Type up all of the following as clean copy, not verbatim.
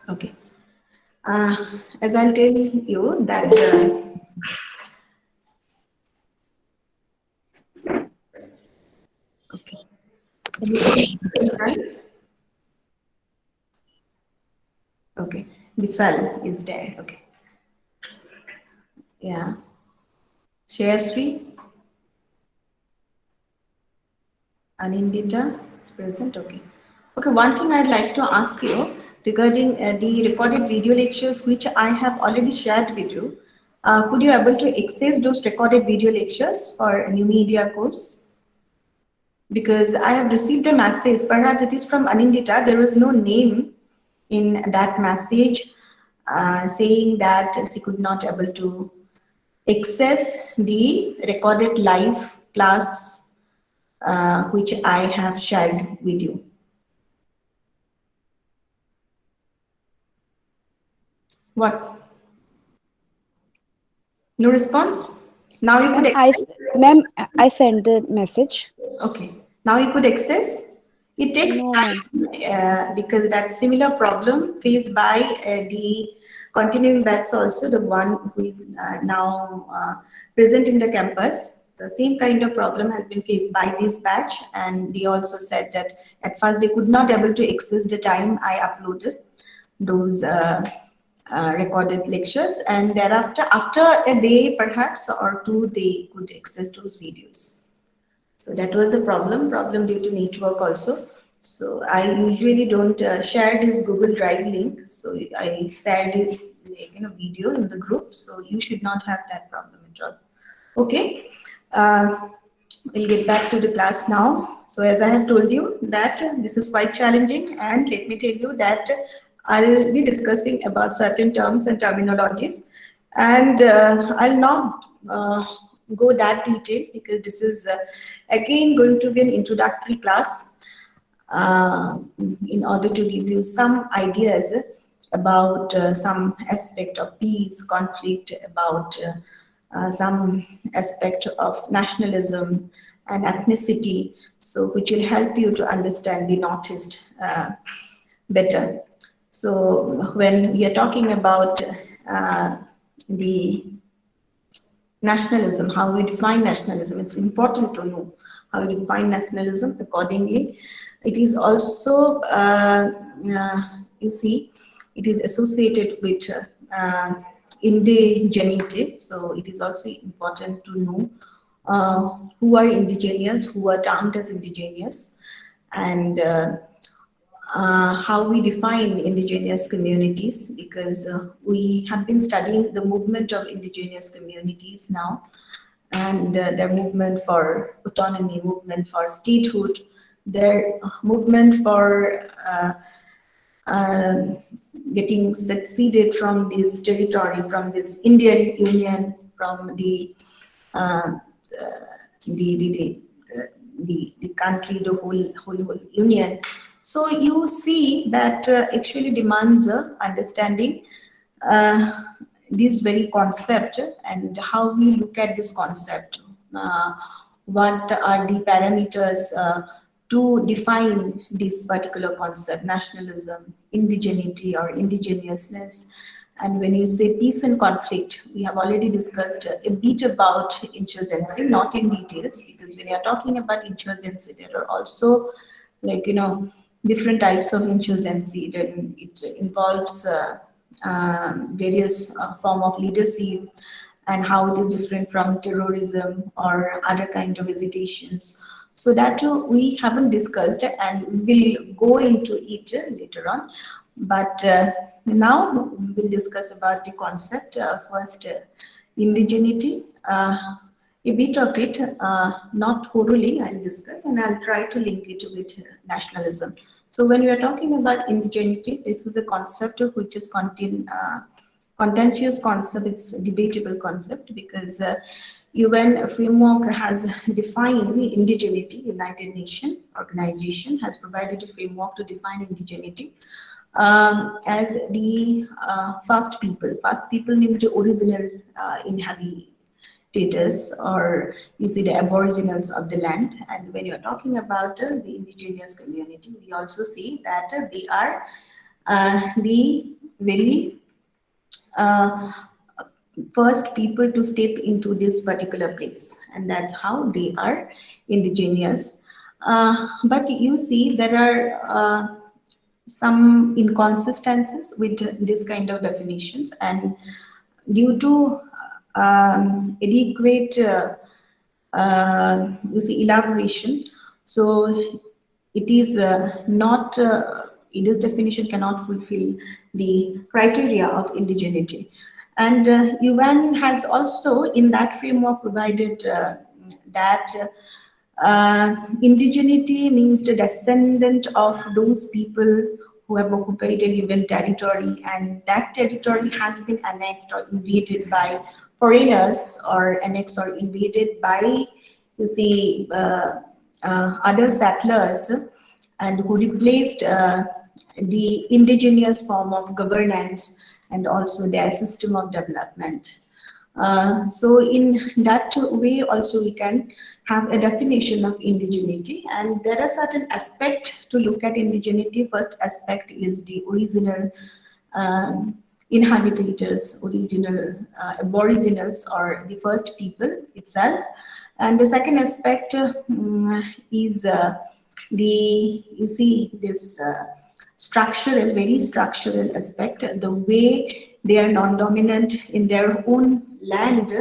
Okay. As I'll tell you that, okay. Can you hear? Okay. Visal is there. Okay. Yeah. Shayasri, Anindita is present. Okay. Okay. One thing I'd like to ask you regarding the recorded video lectures which I have already shared with you. Could you able to access those recorded video lectures for a new media course? Because I have received a message, perhaps it is from Anindita, there was no name in that message saying that she could not able to access the recorded live class which I have shared with you. What? No response? Now you could access. Ma'am, I sent the message. Okay. Now you could access. It takes No, ma'am. time because that similar problem faced by the continuing batch also, the one who is now present in the campus. The same kind of problem has been faced by this batch, and they also said that at first they could not able to access the time I uploaded those recorded lectures, and thereafter after a day perhaps or two they could access those videos. So that was a problem due to network also. So I usually don't share this Google Drive link. So I shared it like video in the group. So you should not have that problem at all. Okay. We'll get back to the class now. So as I have told you that this is quite challenging, and let me tell you that I'll be discussing about certain terms and terminologies, and I'll not go that detailed because this is again going to be an introductory class in order to give you some ideas about some aspect of peace, conflict, about some aspect of nationalism and ethnicity, so which will help you to understand the Northeast better. So when we are talking about the nationalism, how we define nationalism, it's important to know how we define nationalism accordingly. It is also, you see, it is associated with indigeneity. So it is also important to know who are indigenous, who are termed as indigenous, and how we define indigenous communities, because we have been studying the movement of indigenous communities now, and their movement for autonomy, movement for statehood, their movement for getting succeeded from this territory, from this Indian Union, from the uh, the, the country, the whole union. So you see that actually demands understanding this very concept and how we look at this concept. What are the parameters to define this particular concept, nationalism, indigeneity or indigeniousness. And when you say peace and conflict, we have already discussed a bit about insurgency, not in details, because when you're talking about insurgency, there are also different types of insurgency. Then it involves various form of leadership and how it is different from terrorism or other kind of agitations. So that too we haven't discussed, and we'll go into it later on. But now we'll discuss about the concept. First, indigeneity. A bit of it, not thoroughly, I'll discuss, and I'll try to link it with nationalism. So when we are talking about indigeneity, this is a concept which is contentious concept. It's a debatable concept because UN framework has defined indigeneity. United Nations organization has provided a framework to define indigeneity as the first people. First people means the original inhabitants, or you see the aboriginals of the land. And when you're talking about the indigenous community, we also see that they are the very uh, first people to step into this particular place, and that's how they are indigenous. But you see, there are some inconsistencies with this kind of definitions, and due to adequate you see elaboration, so it is not this definition cannot fulfill the criteria of indigeneity. And UN has also in that framework provided that indigeneity means the descendant of those people who have occupied a given territory, and that territory has been annexed or invaded by foreigners, or annexed or invaded by, you see, other settlers, and who replaced the indigenous form of governance and also their system of development. So in that way also we can have a definition of indigeneity, and there are certain aspects to look at indigeneity. First aspect is the original inhabitants, original aboriginals, or the first people itself. And the second aspect is the, you see, this structural, very structural aspect, the way they are non-dominant in their own land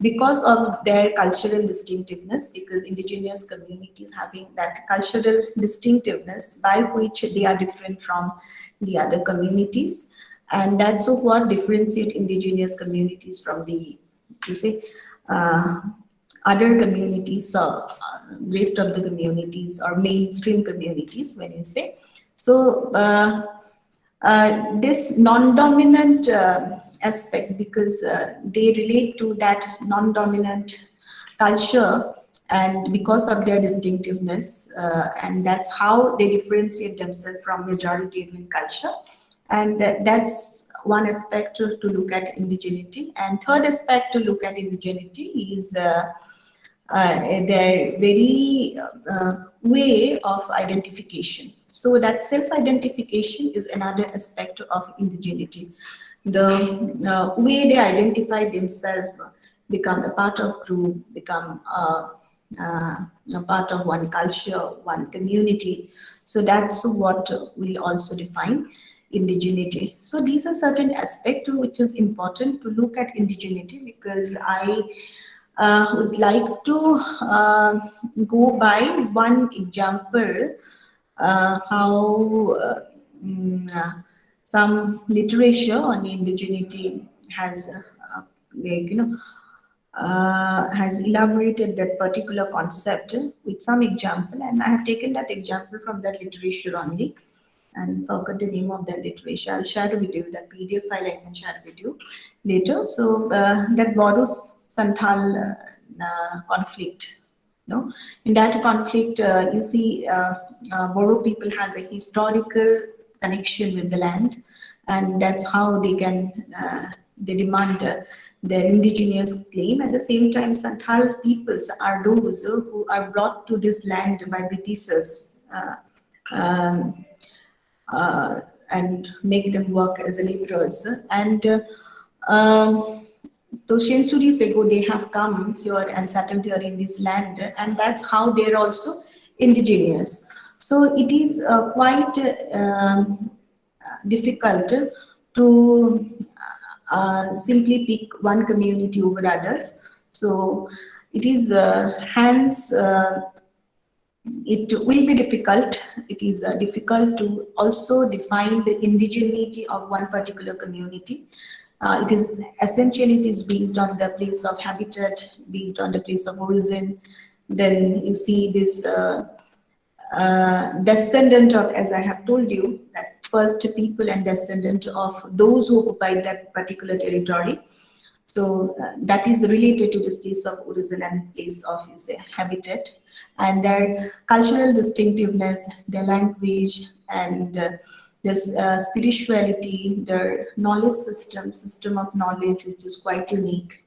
because of their cultural distinctiveness, because indigenous communities having that cultural distinctiveness by which they are different from the other communities. And that's what differentiate indigenous communities from the, you say, uh, other communities, or rest of the communities, or mainstream communities when you say. So this non-dominant aspect, because they relate to that non-dominant culture, and because of their distinctiveness, and that's how they differentiate themselves from majoritarian culture. And that's one aspect to look at indigeneity. And third aspect to look at indigeneity is their very way of identification. So that self-identification is another aspect of indigeneity. The way they identify themselves, become a part of group, become a part of one culture, one community. So that's what will also define indigeneity. So these are certain aspects which is important to look at indigeneity, because I would like to go by one example, how some literature on indigeneity has, like, has elaborated that particular concept with some example, and I have taken that example from that literature only, and forgot the name of that literature. I'll share with you that PDF file. I can share with you later. So that Bodo Santhal conflict. No, in that conflict, you see, Bodo people has a historical connection with the land, and that's how they can they demand their indigenous claim. At the same time, Santhal peoples are those who are brought to this land by Britishers. Um, and make them work as laborers. And those centuries ago, they have come here and settled here in this land, and that's how they're also indigenous. So it is quite difficult to simply pick one community over others. So it is hence it will be difficult. It is difficult to also define the indigeneity of one particular community. It is essentially it is based on the place of habitat, based on the place of origin. Then you see this descendant of, as I have told you, that first people and descendant of those who occupied that particular territory. So that is related to this place of origin and place of, you say, habitat, and their cultural distinctiveness, their language, and this spirituality, their knowledge system of knowledge, which is quite unique,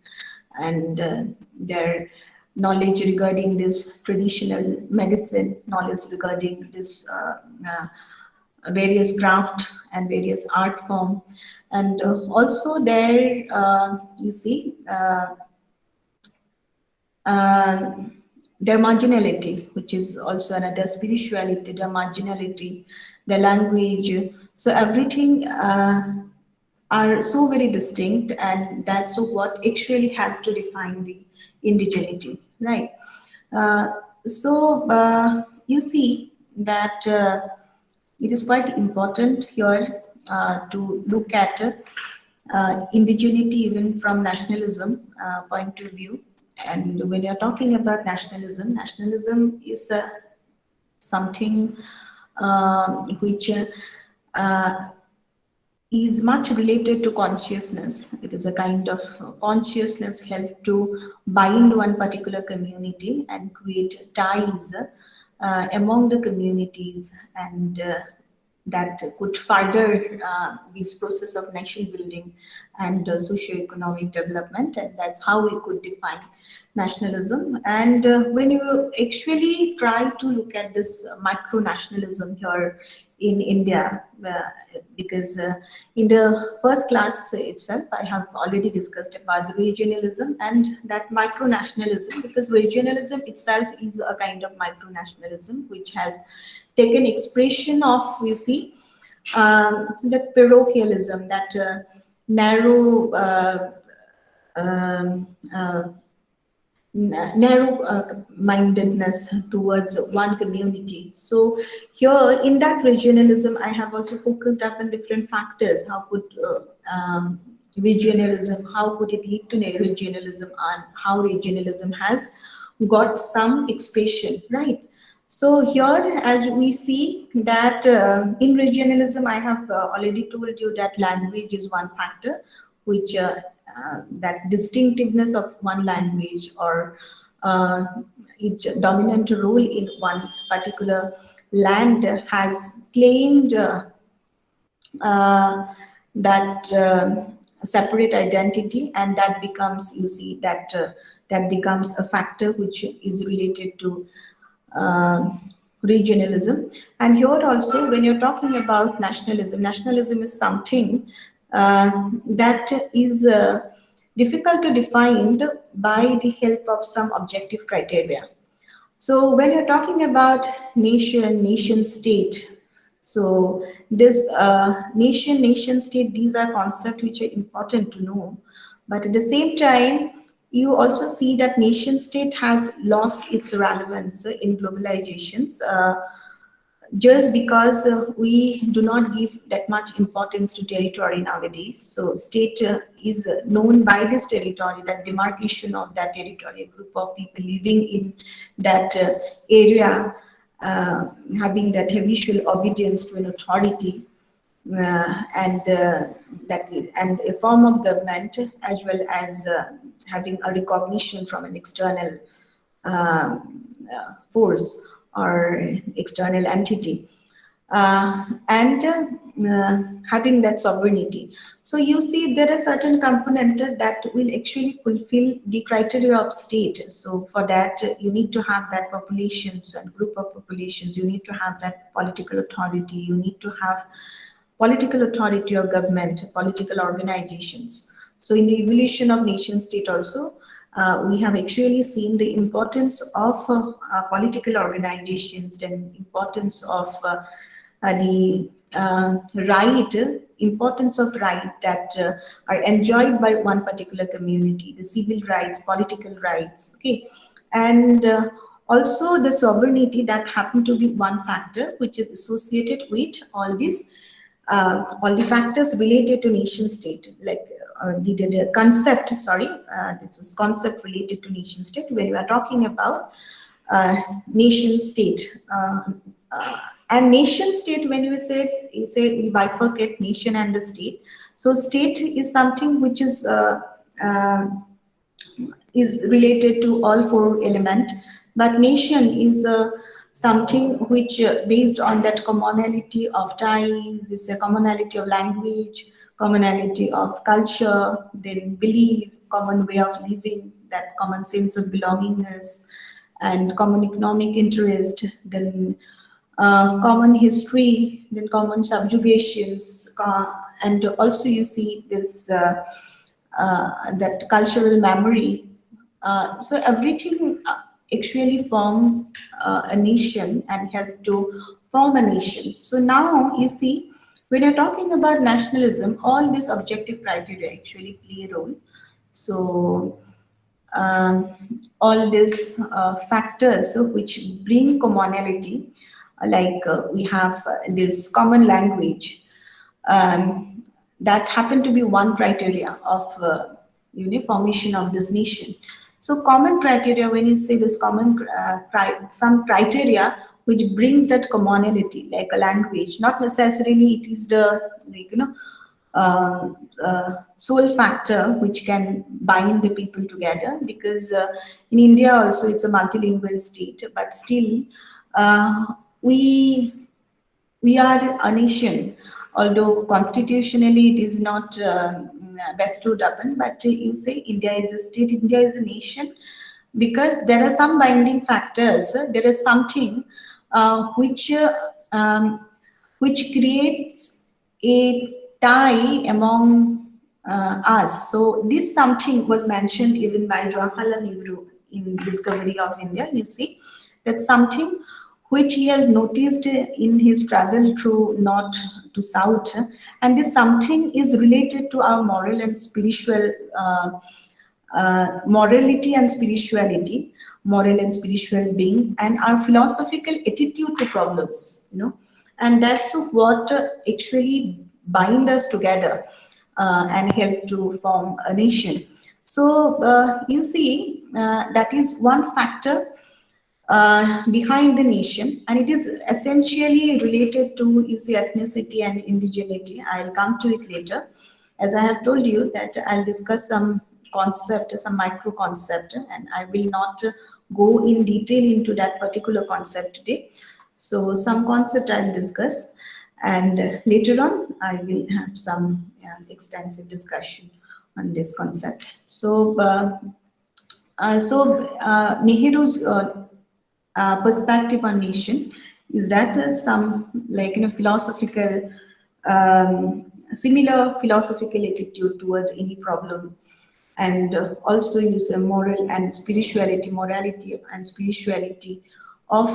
and their knowledge regarding this traditional medicine, knowledge regarding this various craft and various art form, and also there you see uh, their marginality, which is also another spirituality, the marginality, the language. So everything are so very distinct, and that's what actually helped to define the indigeneity, right? Uh, so you see that it is quite important here to look at indigeneity even from nationalism point of view. And when you're talking about nationalism, nationalism is something which uh, is much related to consciousness. It is a kind of consciousness help to bind one particular community and create ties among the communities, and that could further this process of nation building and socio-economic development, and that's how we could define nationalism. And when you actually try to look at this micro-nationalism here in India, because in the first class itself, I have already discussed about the regionalism and that micro-nationalism, because regionalism itself is a kind of micro-nationalism which has taken expression of, you see, that parochialism, that narrow um, uh, narrow mindedness towards one community. So here in that regionalism, I have also focused up on different factors. How could regionalism, how could it lead to regionalism, and how regionalism has got some expression, right? So here, as we see that in regionalism, I have already told you that language is one factor, which that distinctiveness of one language, or uh, its dominant role in one particular land has claimed uh, that separate identity, and that becomes, you see, that that becomes a factor which is related to uh, regionalism. And here also, when you're talking about nationalism, nationalism is something that is difficult to define by the help of some objective criteria. So when you're talking about nation, nation state, so this nation, nation state, these are concepts which are important to know. But at the same time, you also see that nation state has lost its relevance in globalizations. Just because we do not give that much importance to territory nowadays. So state is known by this territory, that demarcation of that territory, a group of people living in that area, uh, having that habitual obedience to an authority, and that and a form of government, as well as having a recognition from an external force or external entity, and having that sovereignty. So you see there are certain component that will actually fulfill the criteria of state. So for that you need to have that populations and group of populations, you need to have that political authority, you need to have political authority or government, political organizations. So in the evolution of nation state also, we have actually seen the importance of political organizations and importance of the right, importance of right that are enjoyed by one particular community, the civil rights, political rights, okay, and also the sovereignty that happen to be one factor which is associated with all the factors related to nation state, like the concept, sorry, this is concept related to nation state. When we are talking about nation state, and nation state, when you say we bifurcate nation and the state. So state is something which uh, is related to all four element, but nation is something which based on that commonality of ties, is a commonality of language, commonality of culture, then belief, common way of living, that common sense of belongingness, and common economic interest, then common history, then common subjugations, and also you see this that cultural memory. So everything actually form a nation and help to form a nation. So now you see, when you're talking about nationalism, all these objective criteria actually play a role. So all these factors which bring commonality, like we have this common language, um, that happen to be one criteria of formation of this nation. So common criteria, when you say this common, some criteria which brings that commonality, like a language, not necessarily it is the, like, sole factor which can bind the people together, because in India also it's a multilingual state, but still uh, we we are a nation, although constitutionally it is not bestowed upon, but you say India is a state, India is a nation, because there are some binding factors, there is something um, which creates a tie among us. So this something was mentioned even by Jawaharlal Nehru in Discovery of India. You see, that something which he has noticed in his travel through north to south, and this something is related to our moral and spiritual morality and spirituality, moral and spiritual being, and our philosophical attitude to problems, and that's what actually bind us together and help to form a nation. So you see, that is one factor behind the nation, and it is essentially related to, you see, ethnicity and indigeneity. I'll come to it later. As I have told you that I'll discuss some concept, some micro concept, and I will not go in detail into that particular concept today. So some concept I'll discuss, and later on I will have some extensive discussion on this concept. So Nehru's perspective on nation is that some, like, philosophical, similar philosophical attitude towards any problem, and also use a moral and spirituality, morality and spirituality of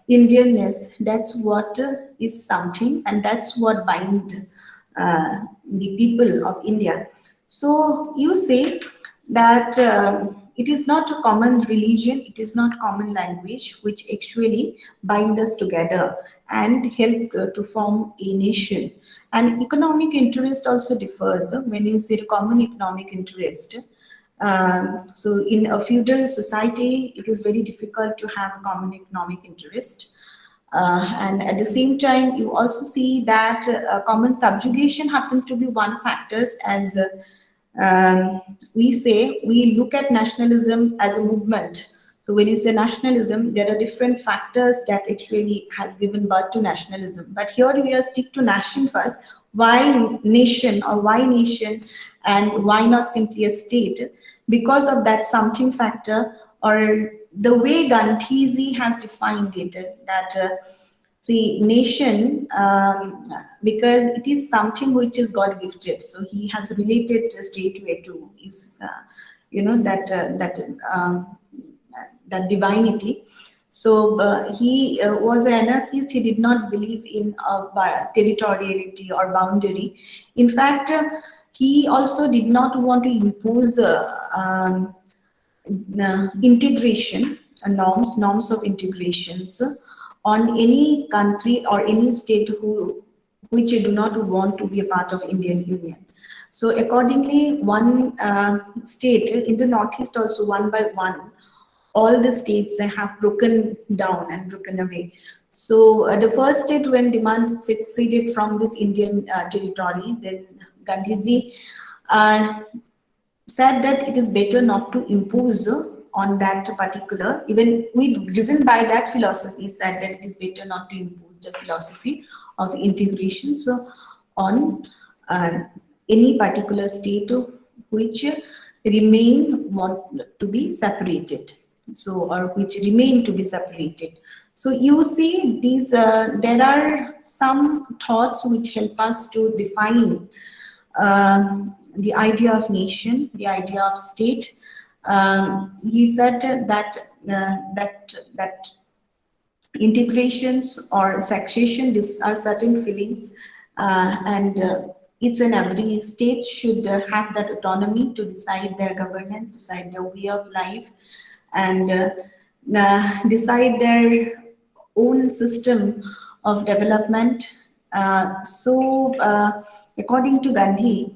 Indianness. That's what is something, and that's what bind the people of India. So you say that it is not a common religion, it is not common language which actually bind us together and help to form a nation. And economic interest also differs. When you say common economic interest, so in a feudal society, it is very difficult to have a common economic interest. And at the same time, you also see that common subjugation happens to be one factors, as we say we look at nationalism as a movement. So when you say nationalism, there are different factors that actually has given birth to nationalism. But here we are stick to nation first. Why nation, or why nation, and why not simply a state? Because of that something factor, or the way Gandhiji has defined it, that see, nation, because it is something which is God gifted. So he has related straightway to his, that divinity. So he was an anarchist. He did not believe in territoriality or boundary. In fact, he also did not want to impose integration, norms of integrations on any country or any state which do not want to be a part of Indian Union. So accordingly, one state in the Northeast also, one by one, all the states have broken down and broken away. So the first state when demand seceded from this Indian territory, then Gandhiji said that it is better not to impose on that particular, even we driven by that philosophy, said that it is better not to impose the philosophy of integration so on any particular state which remain want to be separated, so, or which remain to be separated. So you see, these there are some thoughts which help us to define the idea of nation, the idea of state. He said that integrations or succession, these are certain feelings, and each and every state should have that autonomy to decide their governance, decide their way of life, and decide their own system of development. According to Gandhi,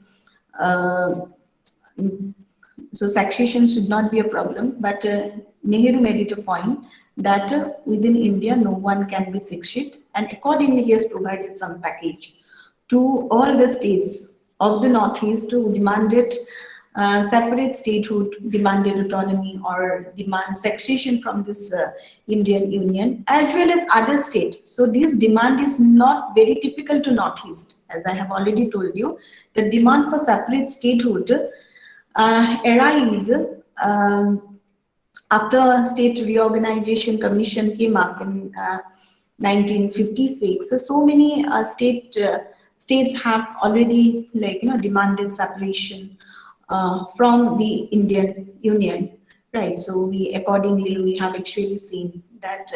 uh, so succession should not be a problem, but Nehru made it a point that within India no one can be succeed, and accordingly he has provided some package to all the states of the Northeast who demanded separate statehood, demanded autonomy, or demand succession from this Indian Union, as well as other states. So this demand is not very typical to Northeast, as I have already told you. The demand for separate statehood arise after State Reorganization Commission came up in 1956. So many states have already, like, demanded separation from the Indian Union, right? So we have actually seen that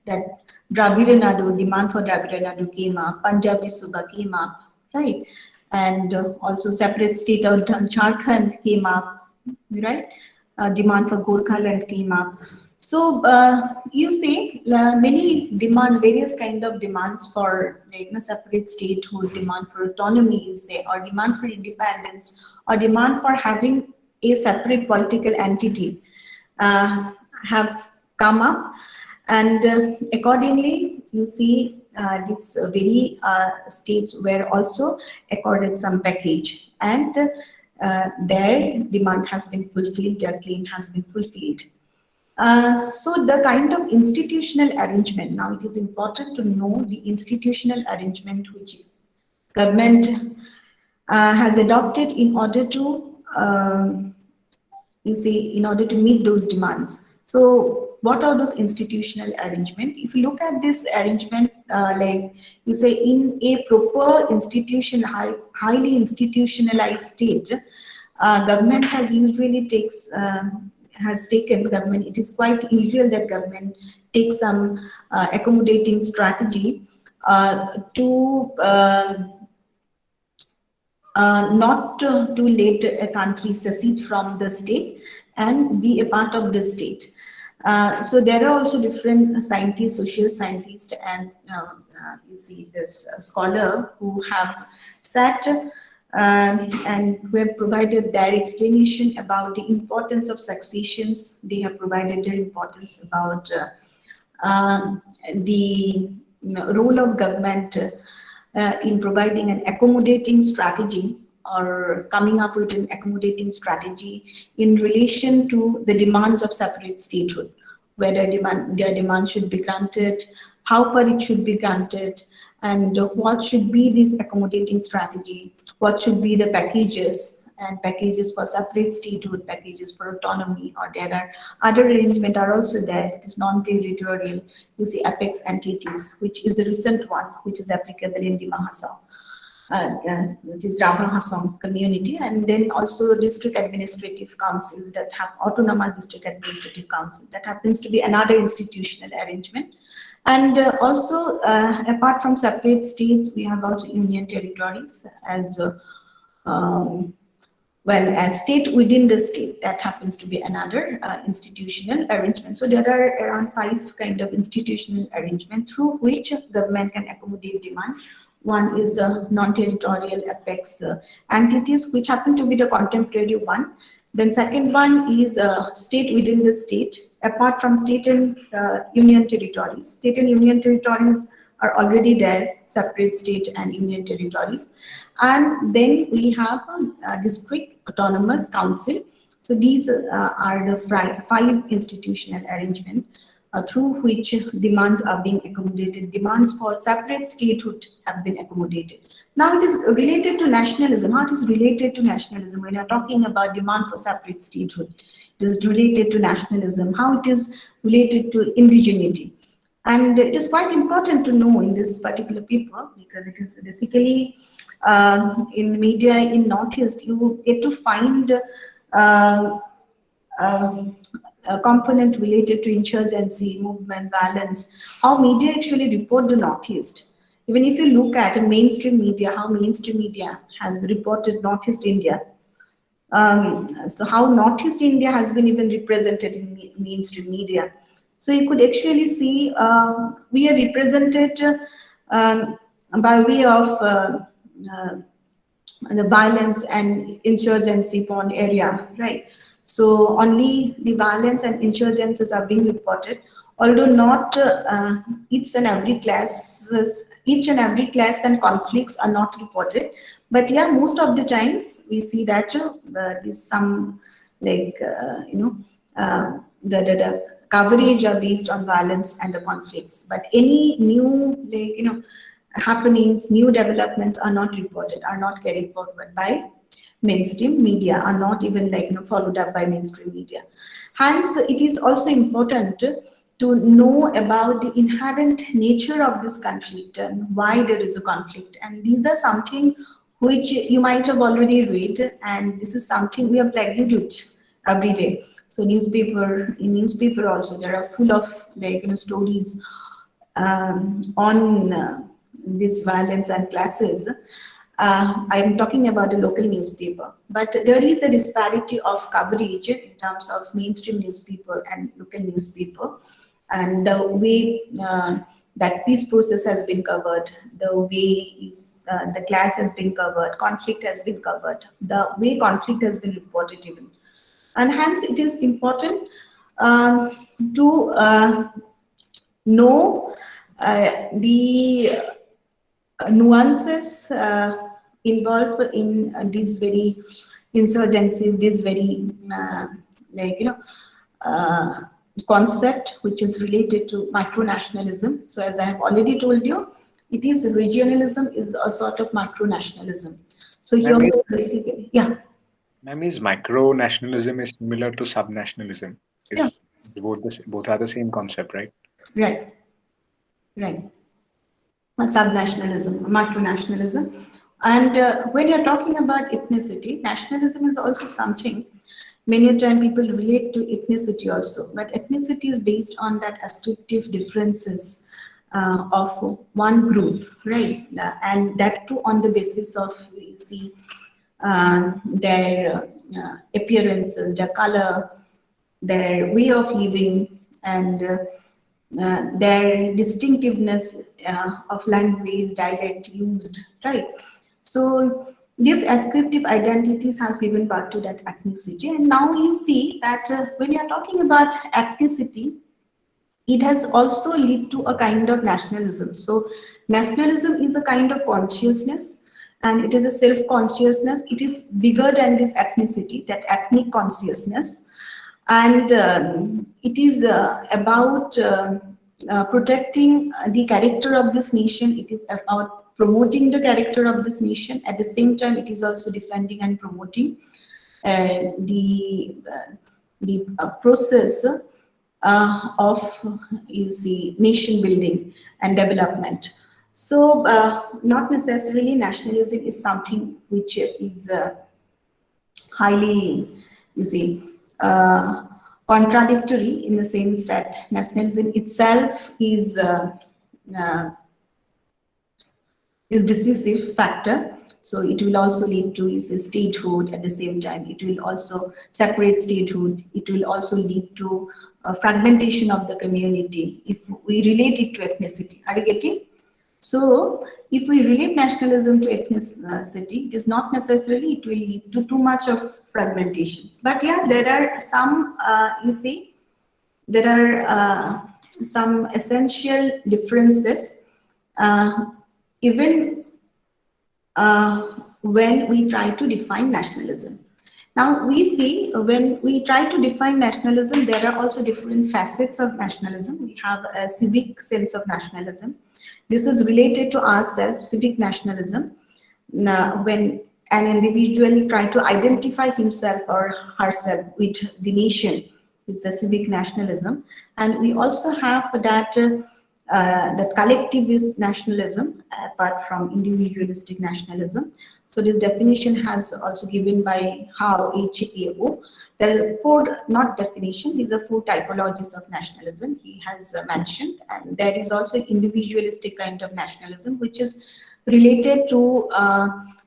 that Dravida Nadu, demand for Dravida Nadu came up, Punjabi Suba came up, right? And also separate state of Jharkhand came up, right? Demand for Gorkhaland came up. So you see many demand, various kind of demands for, like, separate statehood, demand for autonomy, you say, or demand for independence, or demand for having a separate political entity have come up, and accordingly you see these very states were also accorded some package, and their demand has been fulfilled, their claim has been fulfilled. So the kind of institutional arrangement, now it is important to know the institutional arrangement which government has adopted in order to you see, in order to meet those demands. So what are those institutional arrangement? If you look at this arrangement, like you say, in a proper institution, highly institutionalized state, government has usually taken government. It is quite usual that government takes some accommodating strategy to not to let a country secede from the state and be a part of the state. So there are also different scientists, social scientists, and you see this scholar who have sat and who have provided their explanation about the importance of successions. They have provided their importance about the role of government in providing an accommodating strategy, or coming up with an accommodating strategy in relation to the demands of separate statehood, whether their demand should be granted, how far it should be granted, and what should be this accommodating strategy, what should be the packages, and packages for separate statehood, packages for autonomy, or there are other arrangements are also there. It is non-territorial, you see, apex entities, which is the recent one, which is applicable in the Mahasau. This Raga Hasong community, and then also district administrative councils that have autonomous district administrative council. That happens to be another institutional arrangement. And also, apart from separate states, we have also union territories as well as state within the state. That happens to be another institutional arrangement. So there are around 5 kind of institutional arrangement through which government can accommodate demand. One is non-territorial apex entities, which happen to be the contemporary one. Then second one is state within the state, apart from state and union territories. State and union territories are already there, separate state and union territories. And then we have district autonomous council. So these are the 5 institutional arrangements through which demands are being accommodated. Demands for separate statehood have been accommodated. Now it is related to nationalism. How it is related to nationalism? When you are talking about demand for separate statehood, it is related to nationalism. How it is related to indigeneity. And it is quite important to know in this particular paper because it is basically in media in Northeast, you get to find uh, um, a component related to insurgency, movement, violence, how media actually report the Northeast. Even if you look at mainstream media, how mainstream media has reported Northeast India, so how Northeast India has been even represented in mainstream media. So you could actually see we are represented um, by way of uh, the violence and insurgency porn area, right? So only the violence and insurgencies are being reported, although not each and every class and conflicts are not reported. But yeah, most of the times we see that there's some like the coverage are based on violence and the conflicts. But any new happenings, new developments are not reported, are not carried forward by mainstream media, are not even followed up by mainstream media. Hence, it is also important to know about the inherent nature of this conflict and why there is a conflict. And these are something which you might have already read, and this is something we are plagued with every day. So in newspaper also there are full of stories on this violence and classes. I'm talking about the local newspaper, but there is a disparity of coverage in terms of mainstream newspaper and local newspaper, and the way that peace process has been covered, the way the class has been covered, conflict has been covered, the way conflict has been reported even. And hence it is important to know the nuances involved in these very insurgencies, this very like you know uh, concept which is related to micronationalism. So as I have already told you, it is regionalism is a sort of micronationalism. So here, Ma'am, basically, yeah, is micro nationalism is similar to subnationalism. yeah, Is both are the same concept, right? right, right. Subnationalism, micronationalism. And when you're talking about ethnicity, nationalism is also something many a time people relate to ethnicity also. But ethnicity is based on that ascriptive differences of one group, right? And that too on the basis of, you see, their appearances, their color, their way of living, and their distinctiveness of language, dialect used, right? So these ascriptive identities has given birth to that ethnicity. And now you see that when you're talking about ethnicity, it has also led to a kind of nationalism. So nationalism is a kind of consciousness, and it is a self-consciousness. It is bigger than this ethnicity, that ethnic consciousness. And it is about protecting the character of this nation. It is about promoting the character of this nation. At the same time, it is also defending and promoting the process of, you see, nation building and development. So not necessarily nationalism is something which is highly, you see, contradictory, in the sense that nationalism itself uh, is decisive factor. So it will also lead to, you see, statehood. At the same time, it will also separate statehood. It will also lead to fragmentation of the community if we relate it to ethnicity. Are you getting? So if we relate nationalism to ethnicity, it is not necessarily it will lead to too much of fragmentations. But yeah, there are some, you see, there are some essential differences, even when we try to define nationalism. Now we see when we try to define nationalism, there are also different facets of nationalism. We have a civic sense of nationalism. This is related to ourselves, civic nationalism. Now, when an individual try to identify himself or herself with the nation, it's a civic nationalism. And we also have that that collectivist nationalism apart from individualistic nationalism. So this definition has also given by How HAO. There are four, not definition, these are four typologies of nationalism he has mentioned. And there is also individualistic kind of nationalism, which is related to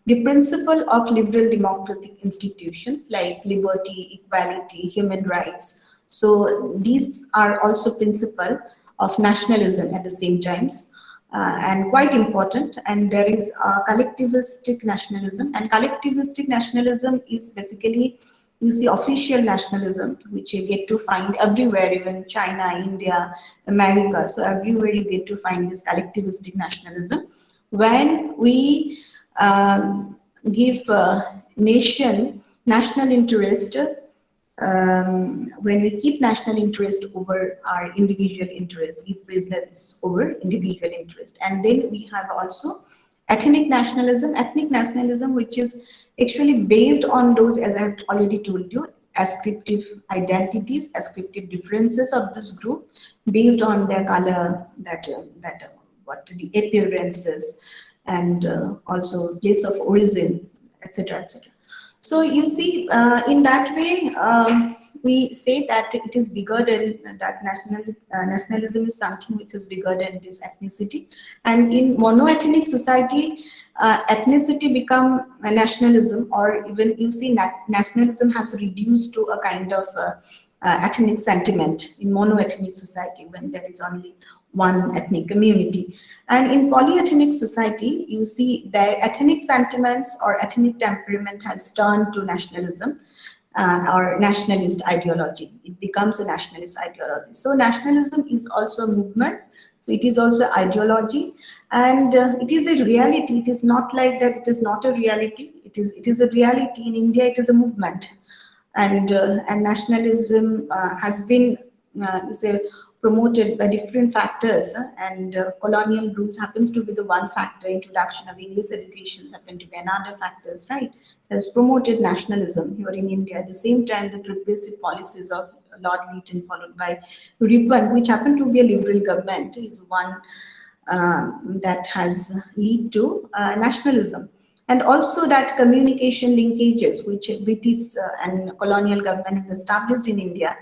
the principle of liberal democratic institutions like liberty, equality, human rights. So these are also principle of nationalism at the same times, and quite important. And there is collectivistic nationalism, and collectivistic nationalism is basically, you see, official nationalism, which you get to find everywhere, even China, India, America. So everywhere you get to find this collectivistic nationalism. When we give national interest, when we keep national interest over our individual interest, give precedence over individual interest. And then we have also ethnic nationalism, which is actually based on those, as I've already told you, ascriptive identities, ascriptive differences of this group based on their color, what the appearances, and also place of origin, etc., etc. So you see, in that way, we say that it is bigger than that. Nationalism is something which is bigger than this ethnicity. And in monoethnic society, ethnicity become a nationalism, or even you see nationalism has reduced to a kind of ethnic sentiment in monoethnic society when there is only one ethnic community. And in polyethnic society, you see their ethnic sentiments or ethnic temperament has turned to nationalism or nationalist ideology. It becomes a nationalist ideology. So nationalism is also a movement. So it is also ideology, and it is a reality. It is not like that. It is not a reality. It is a reality. In India, it is a movement, and nationalism has been you say promoted by different factors, and colonial roots happens to be the one factor. Introduction of English education happen to be another factors, right? It has promoted nationalism here in India. At the same time, the repressive policies of Lord Lytton followed by Ripon, which happened to be a liberal government, is one that has lead to nationalism. And also that communication linkages which British and colonial government has established in India,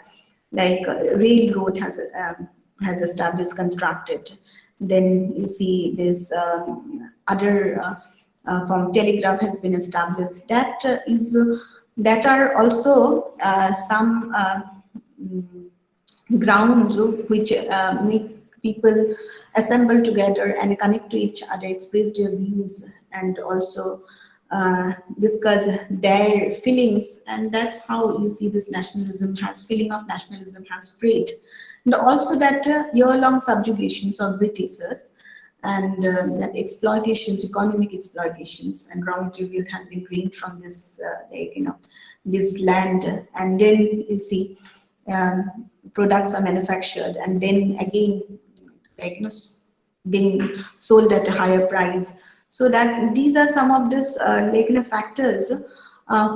like railroad has established, constructed. Then you see this other from telegraph has been established. That are also some grounds which make people assemble together and connect to each other, express their views, and also discuss their feelings. And that's how you see this feeling of nationalism has spread. And also that year-long subjugations of Britishers, and that exploitations, economic exploitations, and raw material has been drained from this, this land. And then you see products are manufactured, and then again, being sold at a higher price. So that these are some of these factors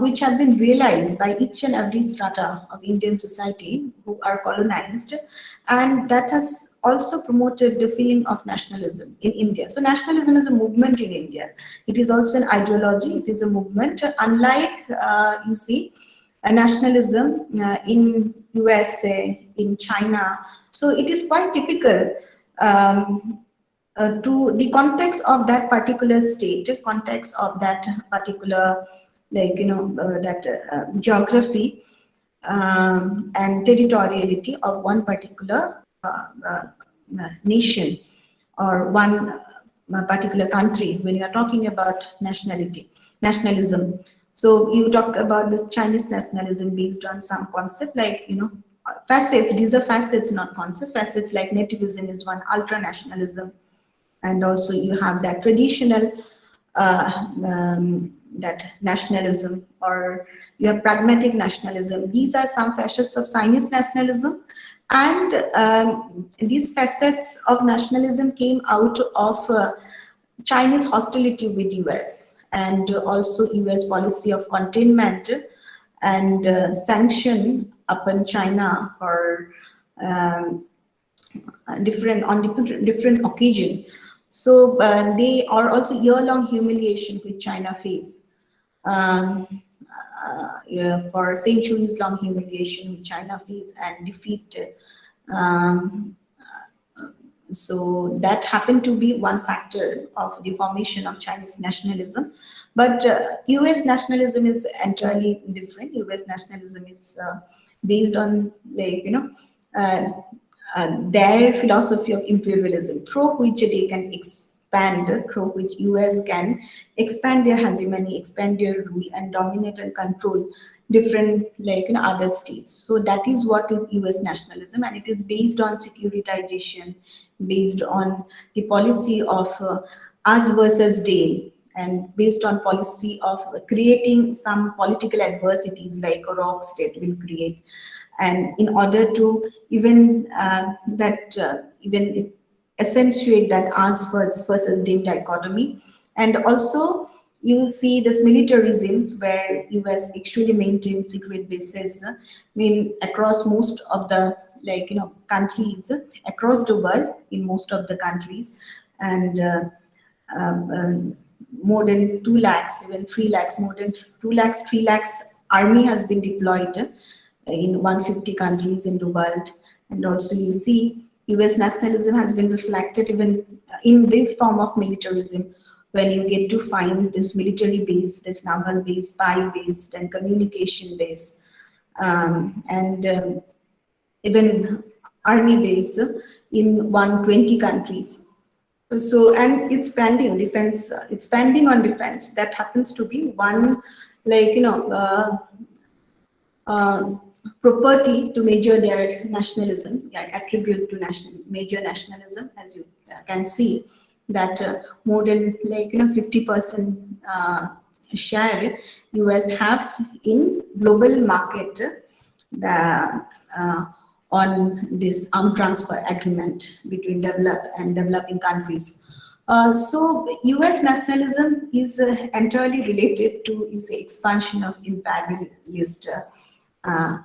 which have been realized by each and every strata of Indian society who are colonized, and that has also promoted the feeling of nationalism in India. So nationalism is a movement in India. It is also an ideology. It is a movement. Unlike you see nationalism in USA, in China. So it is quite typical. To the context of that particular state, context of that particular, geography and territoriality of one particular nation or one particular country. When you are talking about nationalism, so you talk about this Chinese nationalism based on some concept like facets. These are facets, not concept. Facets like nativism is one, ultra nationalism. And also you have that traditional that nationalism, or you have pragmatic nationalism. These are some facets of Chinese nationalism, and these facets of nationalism came out of Chinese hostility with US, and also US policy of containment and sanction upon China for different on different occasion. So they are also year-long humiliation which China faced. Yeah, for centuries-long humiliation which China faced and defeat. Um, so that happened to be one factor of the formation of Chinese nationalism. But US nationalism is entirely different. US nationalism is based on, like, uh, their philosophy of imperialism, through which they can expand, through which US can expand their hegemony, expand their rule, and dominate and control different, like, other states. So that is what is US nationalism, and it is based on securitization, based on the policy of us versus they, and based on policy of creating some political adversities like a rock state will create, and in order to even even accentuate that us versus them dichotomy. And also you see this militarisms where US actually maintains secret bases, I mean, across most of the, like, countries across the world, in most of the countries. And more than 2 lakhs, even 3 lakhs, more than 2 lakhs, 3 lakhs army has been deployed in 150 countries in the world. And also you see US nationalism has been reflected even in the form of militarism, when you get to find this military base, this naval base, spy based, and communication base, and even army base in 120 countries. So, and it's spending defense, it's spending on defense. That happens to be one, like, uh, property to measure their nationalism, yeah, attribute to major nationalism, as you can see that more than, like, 50% share US have in global market, the on this arm transfer agreement between developed and developing countries. So US nationalism is entirely related to, you say, expansion of imperialist uh,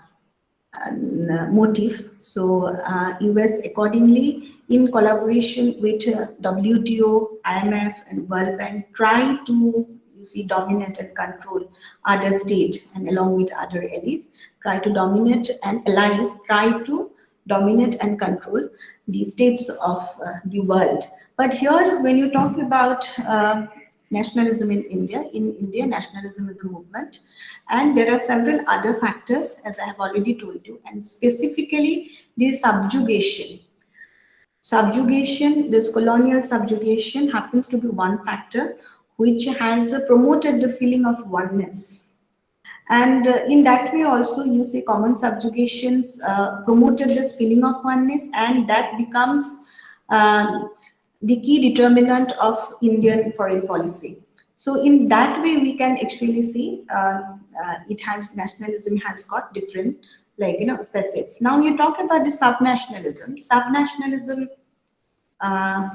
motive. So US accordingly, in collaboration with WTO, IMF, and World Bank, try to, you see, dominate and control other state, and along with other allies, try to dominate, and allies try to dominate and control the states of the world. But here, when you talk about nationalism in India, nationalism is a movement, and there are several other factors, as I have already told you, and specifically the subjugation. Subjugation, this colonial subjugation happens to be one factor which has promoted the feeling of oneness. And in that way also, you see, common subjugations promoted this feeling of oneness, and that becomes the key determinant of Indian foreign policy. So in that way, we can actually see it has, nationalism has got different, like, facets. Now you talk about the subnationalism. Subnationalism, uh,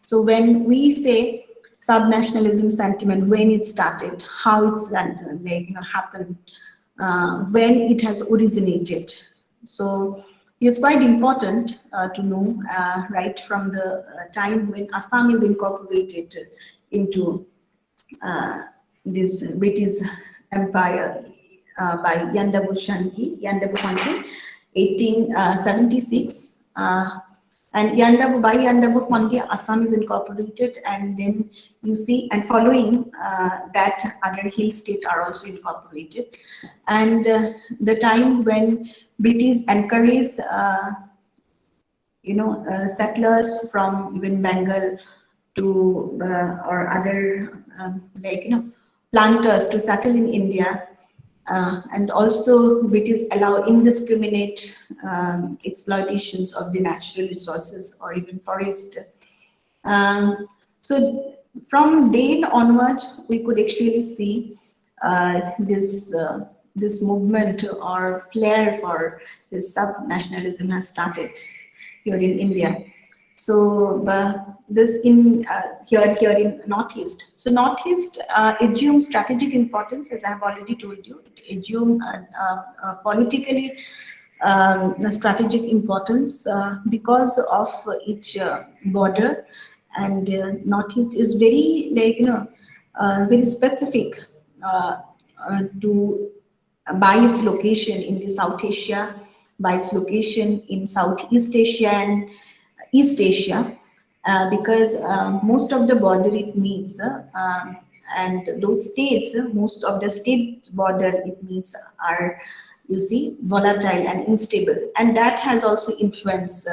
so when we say subnationalism sentiment, when it started, how it's, like, happened, when it has originated. So it's quite important to know right from the time when Assam is incorporated into uh, this British Empire by Yandabu Shanki, 1876. And by Yandabu Shanki, Assam is incorporated, and then you see, and following that, other hill states are also incorporated. And the time when British encouraged settlers from even Bengal to or other planters to settle in India, and also British allow indiscriminate exploitations of the natural resources or even forest. So from then onwards, we could actually see this movement or flair for this sub-nationalism has started here in India. So this in here in Northeast. So Northeast assumes strategic importance, as I have already told you. It assume politically the strategic importance because of its border, and Northeast is very very specific uh, to by its location in the South Asia, by its location in Southeast Asia and East Asia, because most of the border it meets, and those states, most of the states border it meets are, you see, volatile and unstable, and that has also influenced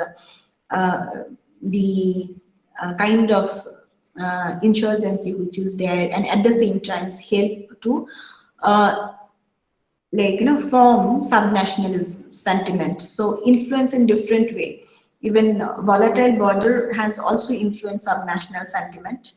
the kind of insurgency which is there, and at the same time help to uh, form subnationalism sentiment, so influence in different way. Even volatile border has also influenced subnational sentiment,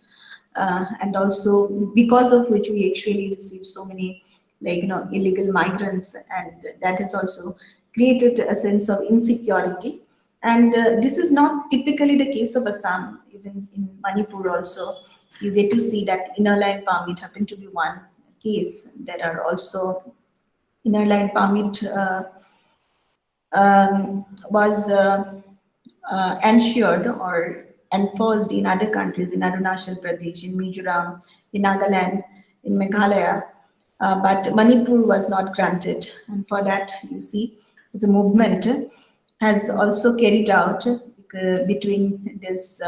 and also because of which we actually receive so many illegal migrants, and that has also created a sense of insecurity. And this is not typically the case of Assam. Even in Manipur also you get to see that inner line permit happened to be one case. There are also inner line permit was ensured or enforced in other countries, in Arunachal Pradesh, in Mizoram, in Nagaland, in Meghalaya, but Manipur was not granted. And for that, you see, the movement has also carried out between this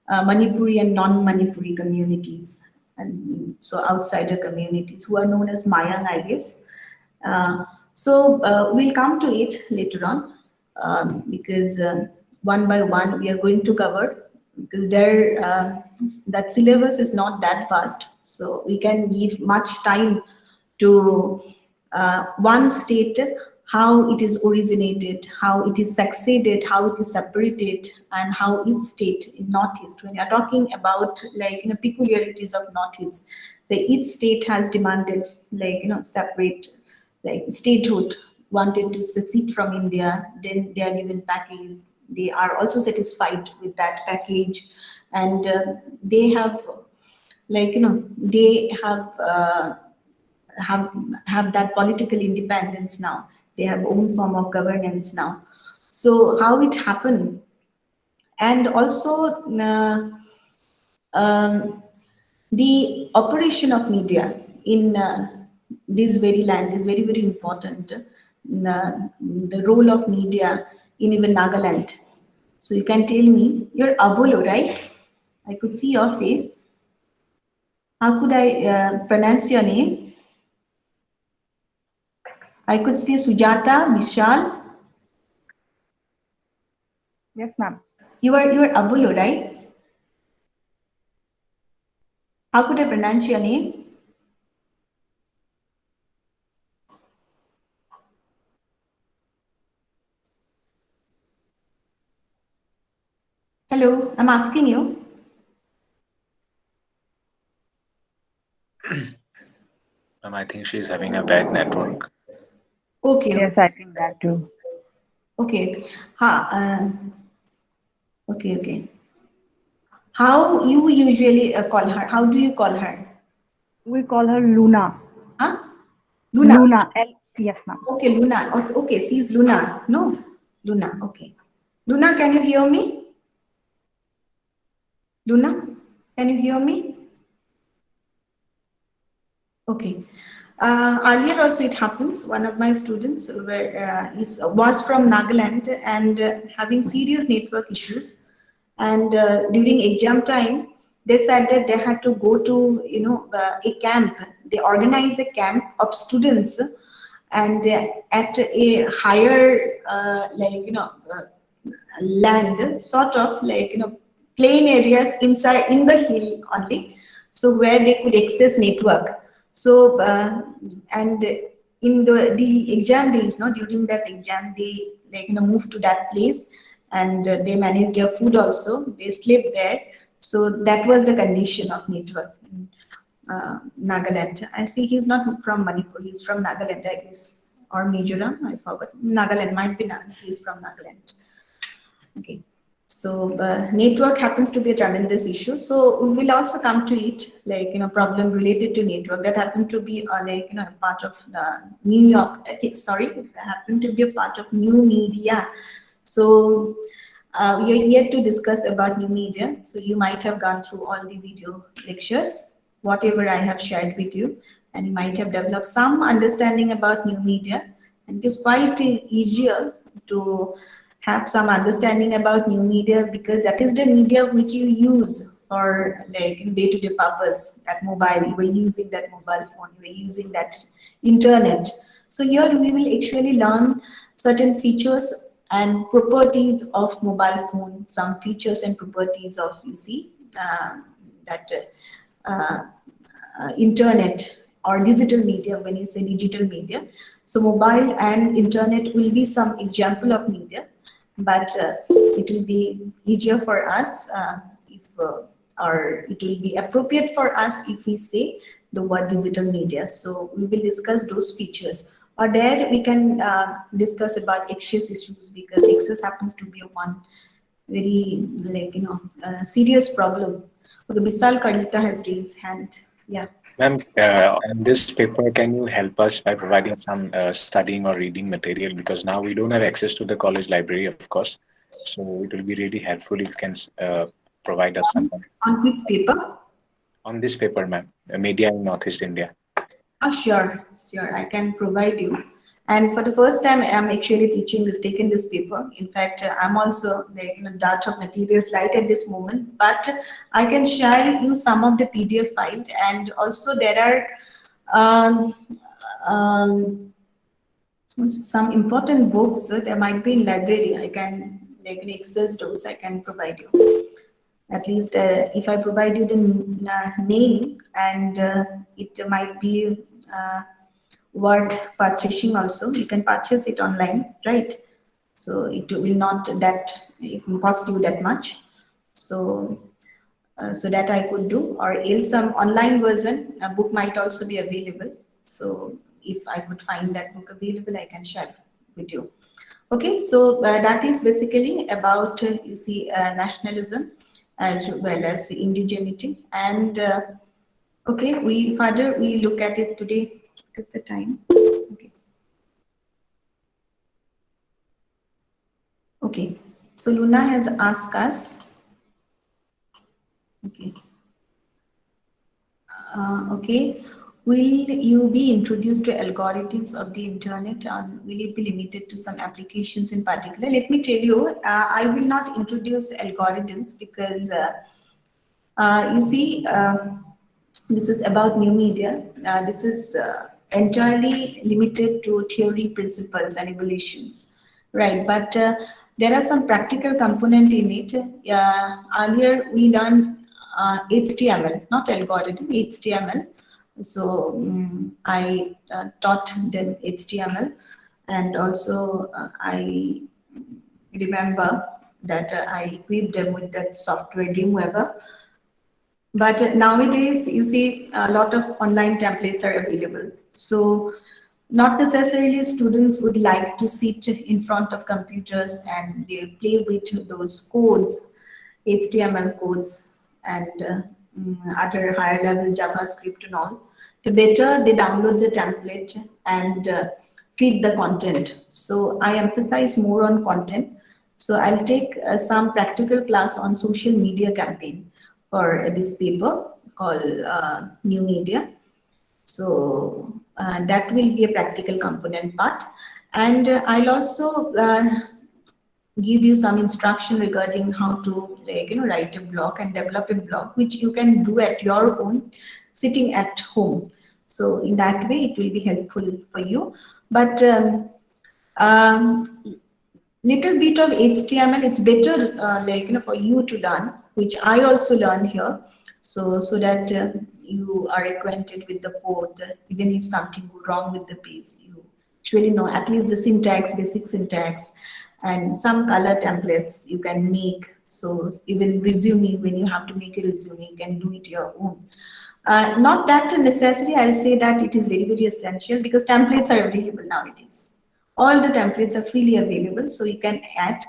Manipuri and non-Manipuri communities, and so outsider communities who are known as Mayang, I guess. We'll come to it later on, because one by one we are going to cover, because there that syllabus is not that vast, so we can give much time to one state, how it is originated, how it is succeeded, how it is separated, and how each state in Northeast, when you are talking about peculiarities of Northeast, the each state has demanded separate statehood, wanted to secede from India, then they are given package. They are also satisfied with that package, and they have they have that political independence now. They have own form of governance now. So how it happened, and also um, the operation of media in this very land is very, very important. The role of media in even Nagaland. So you can tell me, you're Avolo, right? I could see your face. How could I pronounce your name? I could see Sujata, Vishal. Yes, ma'am. You are Avolo, right? How could I pronounce your name? Hello, I'm asking you. I think she's having a bad network. Okay, Yes, I think that too. okay. Ha, okay. How you usually call her? How do you call her? We call her Luna. Huh? Luna. Luna. Yes, ma'am. Okay, Luna. Okay, she's Luna. No, Luna. Okay. Luna, can you hear me? Luna, can you hear me? Okay. Earlier also it happens. One of my students was from Nagaland and having serious network issues. And during exam time, they said that they had to go to a camp. They organize a camp of students, and at a higher land, sort of plain areas inside in the hill only, so where they could access network. So and in the exam days, no, during that exam they moved to that place, and they managed their food also. They slept there. So that was the condition of network in Nagaland. I see he's not from Manipur. He's from Nagaland, I guess, or Mizoram. I forgot. Nagaland might be Nagaland. He's from Nagaland. Okay. So network happens to be a tremendous issue. So we will also come to it, like problem related to network that happened to be a part of New York. I think, sorry, happened to be a part of new media. So we are here to discuss about new media. So you might have gone through all the video lectures, whatever I have shared with you, and you might have developed some understanding about new media. And it is quite easier to have some understanding about new media because that is the media which you use for like in day-to-day purpose. That mobile, you were using that mobile phone, you were using that internet. So here we will actually learn certain features and properties of mobile phone, some features and properties of that internet or digital media. When you say digital media, so mobile and internet will be some example of media, but it will be easier for us if or it will be appropriate for us if we say the word digital media. So we will discuss those features, or there we can discuss about access issues, because access happens to be one very serious problem. Okay, Bisal Kalita has raised hand. Yeah. Ma'am, on this paper, can you help us by providing some studying or reading material? Because now we don't have access to the college library, of course. So it will be really helpful if you can provide us some On which paper? on this paper, ma'am. Media in Northeast India. Sure, sure. I can provide you. And for the first time, I'm actually teaching this, taking this paper. In fact, I'm also dart of materials right at this moment, but I can share you some of the PDF file, and also there are um, um, some important books that might be in library. I can access those. I can provide you. At least if I provide you the name, and it might be worth purchasing also. You can purchase it online, right? So it will not that it will cost you that much. So so that I could do, or else some online version, a book might also be available. So if I could find that book available, I can share with you. Okay, so that is basically about nationalism as well as indigeneity, and okay, we look at it today. What is the time? Okay. Okay. So Luna has asked us. Okay. Okay. Will you be introduced to algorithms of the internet, and will it be limited to some applications in particular? Let me tell you, I will not introduce algorithms because you see, this is about new media. This is entirely limited to theory, principles, and evolutions, right? But there are some practical component in it. Earlier, we learned HTML, not algorithm, HTML. So I taught them HTML, and also I remember that I equipped them with that software Dreamweaver. But nowadays, you see a lot of online templates are available. So not necessarily students would like to sit in front of computers and they play with those codes, HTML codes, and other higher level JavaScript and all. The better they download the template and feed the content. So I emphasize more on content. So I'll take some practical class on social media campaign for this paper called New Media. So that will be a practical component part. And I'll also give you some instruction regarding how to write a blog and develop a blog, which you can do at your own, sitting at home. So in that way, it will be helpful for you. But little bit of HTML, it's better for you to learn, which I also learned here. So that you are acquainted with the code, even if something go wrong with the page, you actually know at least the syntax, basic syntax, and some color templates you can make. So even resume, when you have to make a resume, you can do it your own. Not that necessary, I'll say that it is very, very essential because templates are available nowadays. All the templates are freely available, so you can add.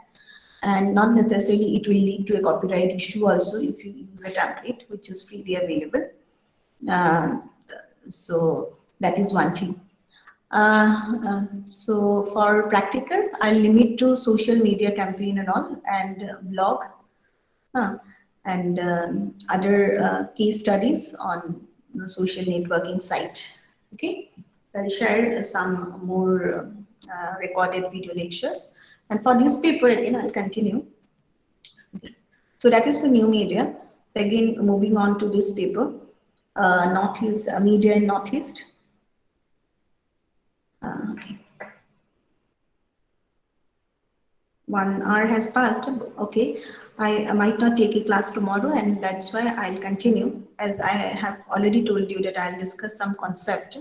and not necessarily it will lead to a copyright issue also if you use a template which is freely available. Uh, so that is one thing. So for practical, I'll limit to social media campaign and all, and blog, uh, and other case studies on the social networking site. Okay, I'll share some more recorded video lectures. And for this paper, again, I'll continue. So that is for new media. So again, moving on to this paper, Northeast media in Northeast. Okay. 1 hour has passed. Okay, I might not take a class tomorrow, and that's why I'll continue. As I have already told you that I'll discuss some concept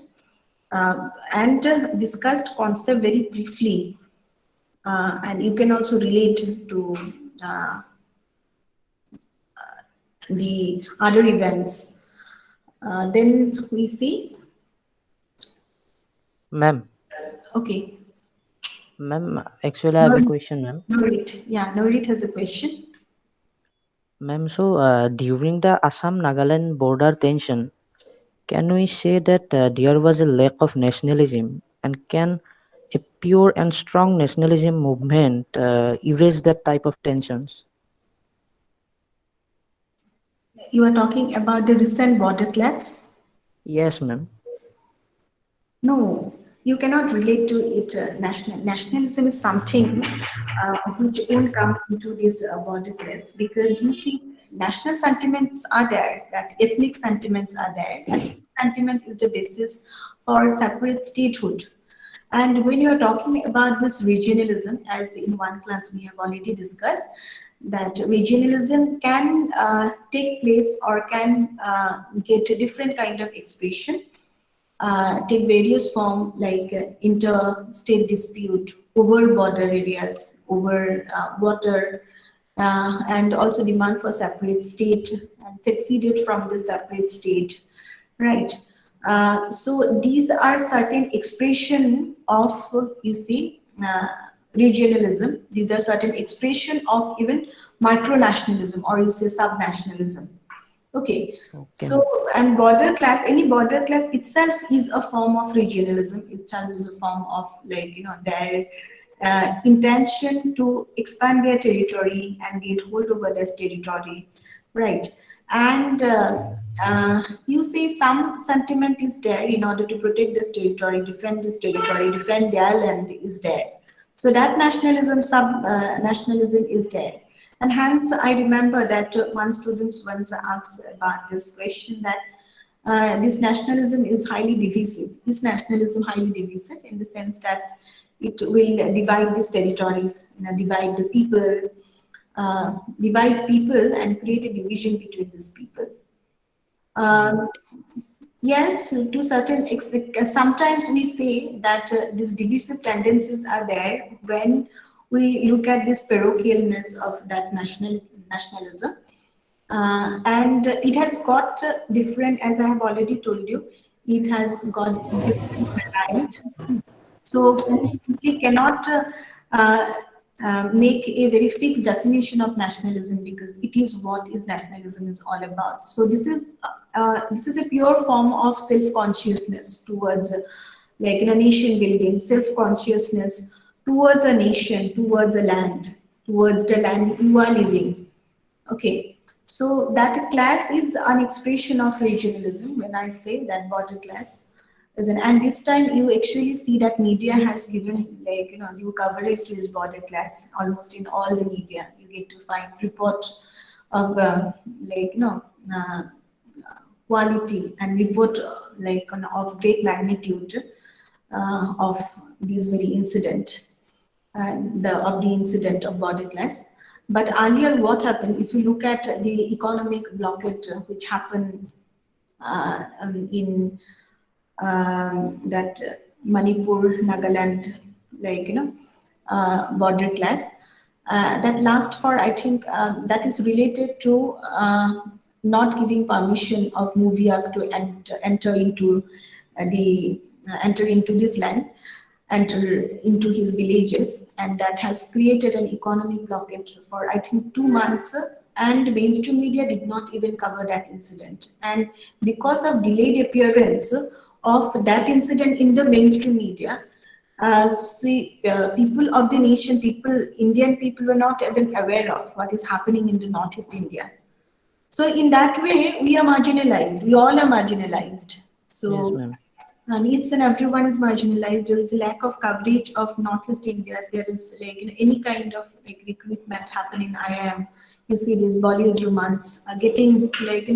and discussed concept very briefly, and you can also relate to uh, the other events. Then we see. Ma'am, Okay. actually I have a Norit, question, ma'am. Norit has a question. Ma'am, so during the Assam-Nagaland border tension, can we say that there was a lack of nationalism, and can a pure and strong nationalism movement erase that type of tensions? You are talking about the recent border clash. Yes, ma'am. No, you cannot relate to it. Nationalism is something which won't come into this border clash, because you see, national sentiments are there, that ethnic sentiments are there. Ethnic sentiment is the basis for separate statehood. And when you are talking about this regionalism, as in one class we have already discussed, that regionalism can take place or can get a different kind of expression, take various form like inter-state dispute over border areas, over water, and also demand for separate state and succeeded from the separate state, right? So these are certain expression of, you see, regionalism. These are certain expression of even micronationalism, or you say subnationalism. Okay, Okay, so ma'am. and border class, any border class itself is a form of regionalism. Itself is a form of, like, their intention to expand their territory and get hold over this territory, right? And you say some sentiment is there in order to protect this territory, defend their land is there. So that nationalism, sub-nationalism is there. And hence, I remember that one student once asked about this question, that this nationalism is highly divisive. This nationalism highly divisive in the sense that it will divide these territories, divide people and create a division between these people. Um, Yes, to certain extent, sometimes we say that these divisive tendencies are there when we look at this parochialness of that nationalism, and it has got different, as I have already told you, it has got different variant. So we simply cannot make a very fixed definition of nationalism, because it is what is nationalism is all about. So this is a pure form of self-consciousness towards like in a nation building, self-consciousness towards a nation, towards a land, towards the land you are living. Okay, so that class is an expression of regionalism. When I say that border class is an, and this time you actually see that media has given, like, new coverage to this border class almost in all the media. You get to find report of like quality and report of great magnitude of this very incident, of the incident of border class. But earlier, what happened? If you look at the economic blockade which happened in that Manipur, Nagaland, border class, that last for, I think, that is related to not giving permission of Moviak to enter into this land. enter into his villages, and that has created an economic blockage for I think 2 months. And mainstream media did not even cover that incident. And because of delayed appearance of that incident in the mainstream media, people of the nation, Indian people were not even aware of what is happening in the Northeast India. So in that way, we are marginalized. We all are marginalized. Yes, So ma'am. needs and everyone is marginalized. There is a lack of coverage of Northeast India. There is like any kind of like recruitment happening in IIM. You see these Bollywood romance are getting like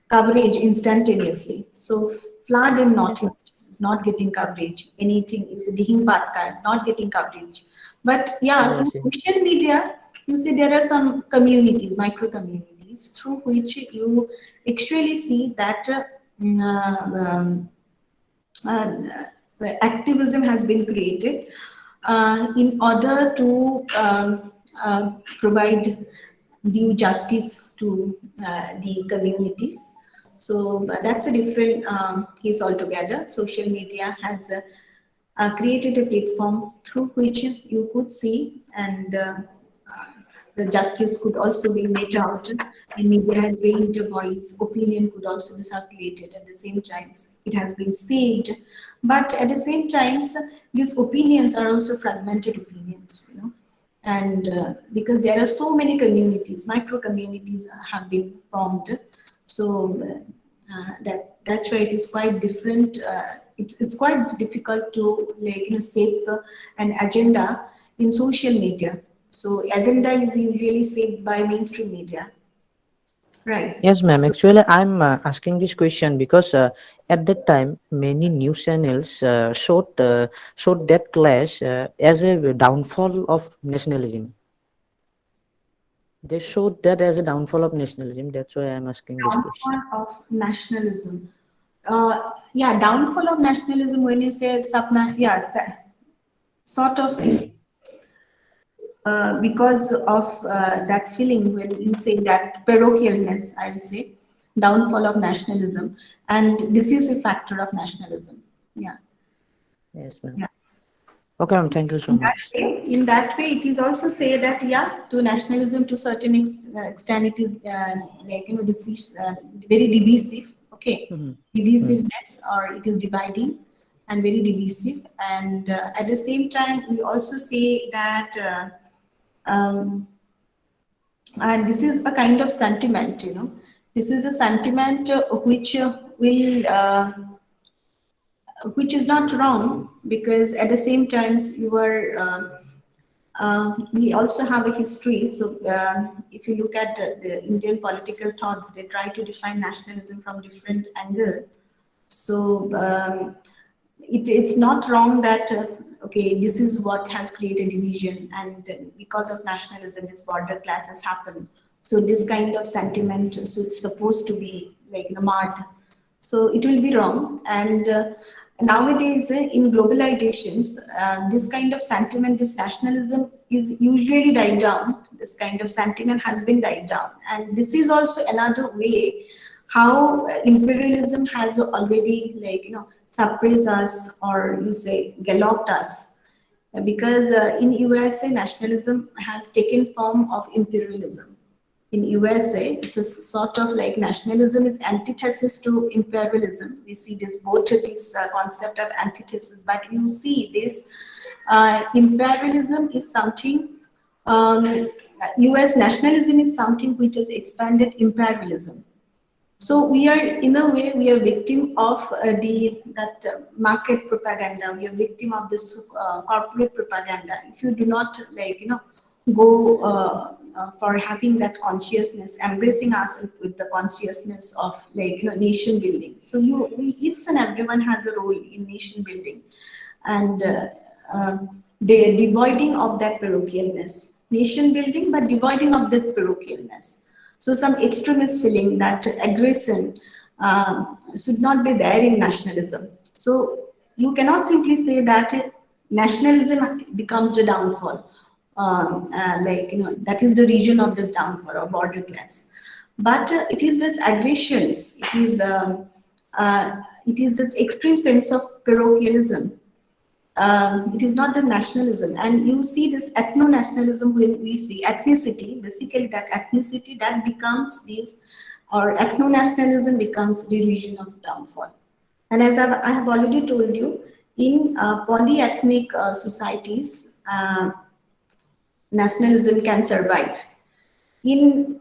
coverage instantaneously. So flood in Northeast is not getting coverage. Anything is Dihing Patka not getting coverage. But yeah, in Yes, yes. social media, you see there are some communities, micro communities, through which you actually see that activism has been created in order to provide due justice to the communities. So that's a different case altogether. Social media has created a platform through which you could see and the justice could also be made out. The media has raised a voice, opinion could also be circulated at the same time. It has been saved, but at the same time, these opinions are also fragmented opinions, and because there are so many communities, micro communities have been formed, so that's why it is quite different. It's quite difficult to shape an agenda in social media. So agenda is usually shaped by mainstream media, right? Yes, ma'am. So Actually, I'm asking this question because at that time, many news channels showed that clash as a downfall of nationalism. They showed that as a downfall of nationalism. That's why I'm asking this question. downfall of nationalism. Yeah, downfall of nationalism. When you say yeah, sort of because of that feeling when you say that parochialness, I'll say downfall of nationalism and decisive factor of nationalism. Yeah, Yes, ma'am. yeah. Okay, ma'am. Thank you so much. In that way, it is also say that yeah, to nationalism to certain extent it is very divisive. Okay, Mhm. divisiveness or it is dividing and very divisive. And at the same time, we also say that. And this is a kind of sentiment, this is a sentiment which is not wrong, because at the same times we also have a history. So if you look at the Indian political thoughts, they try to define nationalism from different angle. So it's not wrong that okay, this is what has created division, and because of nationalism, this border clashes happen. So this kind of sentiment, so it's supposed to be like marked. So it will be wrong. And nowadays, in globalizations, this kind of sentiment, this nationalism is usually died down. This kind of sentiment has been died down, and this is also another way how imperialism has already suppressed us, or you say galloped us. Because in USA nationalism has taken form of imperialism. In USA it's a sort of like nationalism is antithesis to imperialism. We see this both this concept of antithesis, but you see this imperialism is something, US nationalism is something which has expanded imperialism. So we are, in a way, we are victim of the that market propaganda. We are victim of this corporate propaganda. If you do not go for having that consciousness, embracing ourselves with the consciousness of nation building. So each and everyone has a role in nation building, and the devoiding of that parochialness, nation building, but devoiding of that parochialness. So some extremist feeling that aggression should not be there in nationalism. So you cannot simply say that nationalism becomes the downfall. That is the region of this downfall or border class. But it is this aggressions. It is this extreme sense of parochialism It is not just nationalism. And you see this ethno-nationalism when we see ethnicity, basically that ethnicity that becomes this, or ethno-nationalism becomes the region of downfall. And as I have already told you, in polyethnic societies, nationalism can survive. In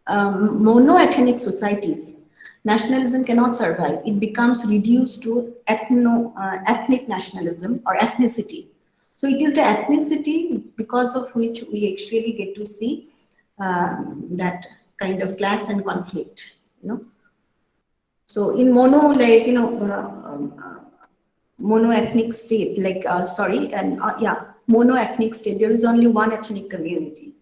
monoethnic societies, nationalism cannot survive. It becomes reduced to ethnic nationalism or ethnicity. So it is the ethnicity because of which we actually get to see that kind of clash and conflict. So in mono-ethnic state, mono-ethnic state, there is only one ethnic community.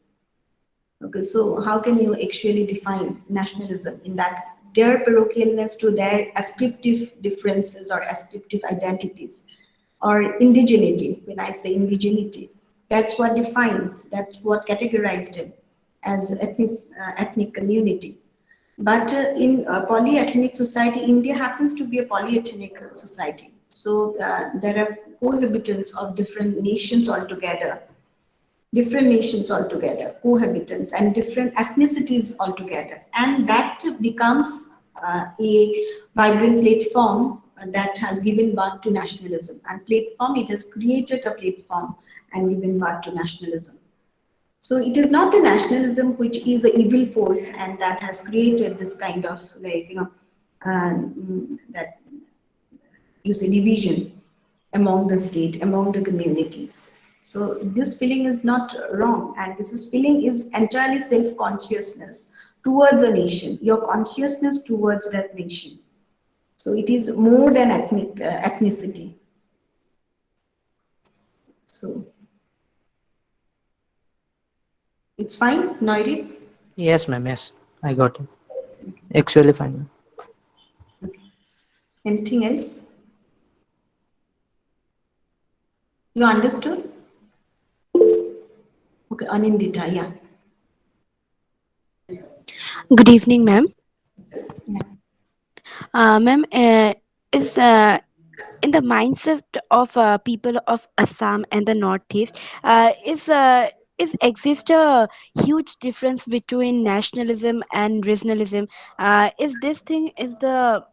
Okay, so how can you actually define nationalism in that their parochialness to their ascriptive differences or ascriptive identities or indigeneity? When I say indigeneity, that's what defines, that's what categorized it as ethnic community. But in a polyethnic society, India happens to be a polyethnic society. So there are cohabitants of different nations altogether, cohabitants, and different ethnicities altogether. And that becomes a vibrant platform that has given birth to nationalism. And it has created a platform and given birth to nationalism. So it is not a nationalism which is an evil force and that has created this kind of that you say division among the state, among the communities. So this feeling is not wrong, and feeling is entirely self-consciousness towards a nation, your consciousness towards that nation. So it is more than ethnicity. So it's fine, Noiri? Yes, ma'am. Yes, I got it. Actually fine, ma'am. Okay. Anything else? You understood? Okay, Anindita, yeah. Good evening, ma'am. Yeah. Ma'am, is in the mindset of people of Assam and the Northeast, is exist a huge difference between nationalism and regionalism? Is this thing is the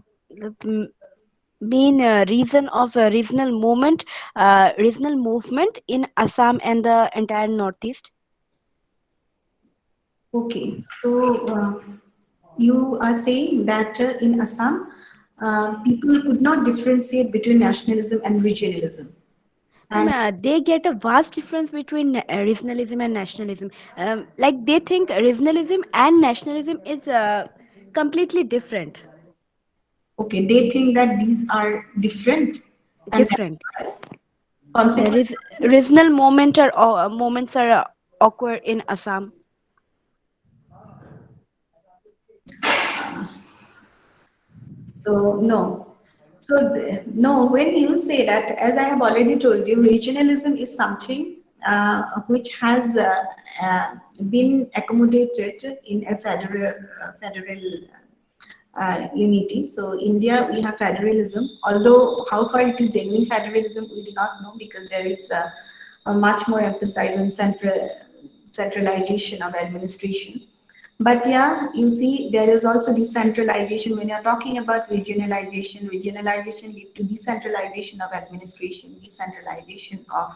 main reason of a regional movement in Assam and the entire Northeast? Okay, so you are saying that in Assam, people could not differentiate between nationalism and regionalism. Ma'am, And they get a vast difference between regionalism and nationalism. Like they think regionalism and nationalism is completely different. okay, they think that these are different, and Different. consequently, Regional moments are awkward in Assam. so no. So no, when you say that, as I have already told you, regionalism is something which has been accommodated in a federal unity. So India, we have federalism, although how far it is genuine federalism, we do not know because there is a much more emphasis on centralization of administration. But yeah, you see, there is also decentralization. When you're talking about regionalization lead to decentralization of administration, decentralization of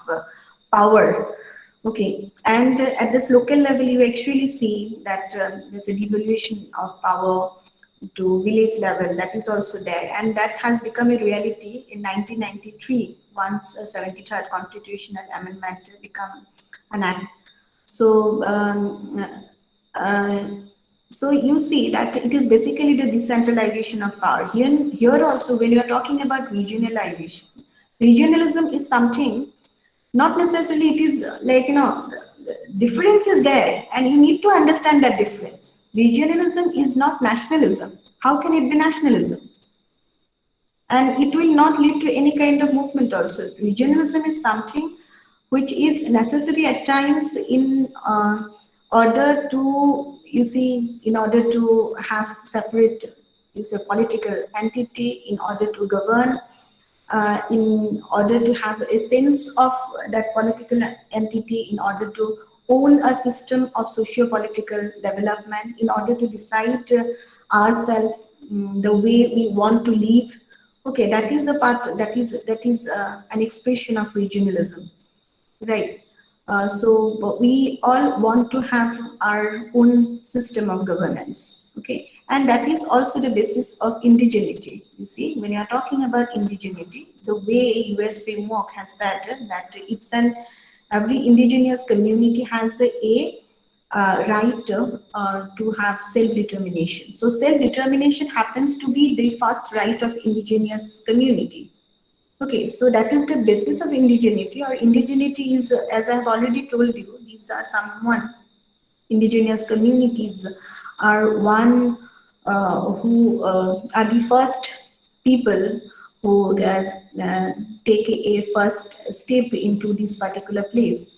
power. Okay, and at this local level, you actually see that there's a devolution of power to village level. That is also there, and that has become a reality in 1993 once a 73rd constitutional amendment become an act. So, uh, so you see that it is basically the decentralization of power. Here also, when you are talking about regionalization, regionalism is something, not necessarily it is difference is there, and you need to understand that difference. Regionalism is not nationalism. How can it be nationalism? And it will not lead to any kind of movement also. Regionalism is something which is necessary at times in order to, you see, in order to have separate, you say, political entity, in order to govern in order to have a sense of that political entity, in order to own a system of socio-political development, in order to decide ourselves the way we want to live. Okay, that is a part, that is an expression of regionalism. Right. So but we all want to have our own system of governance. Okay. And that is also the basis of indigeneity. You see, when you are talking about indigeneity, the way US framework has said that it's an every indigenous community has a right to have self-determination. So self-determination happens to be the first right of indigenous community. Okay, so that is the basis of indigeneity. Or indigeneity is, as I have already told you, these are someone, indigenous communities are one who are the first people who take a first step into this particular place.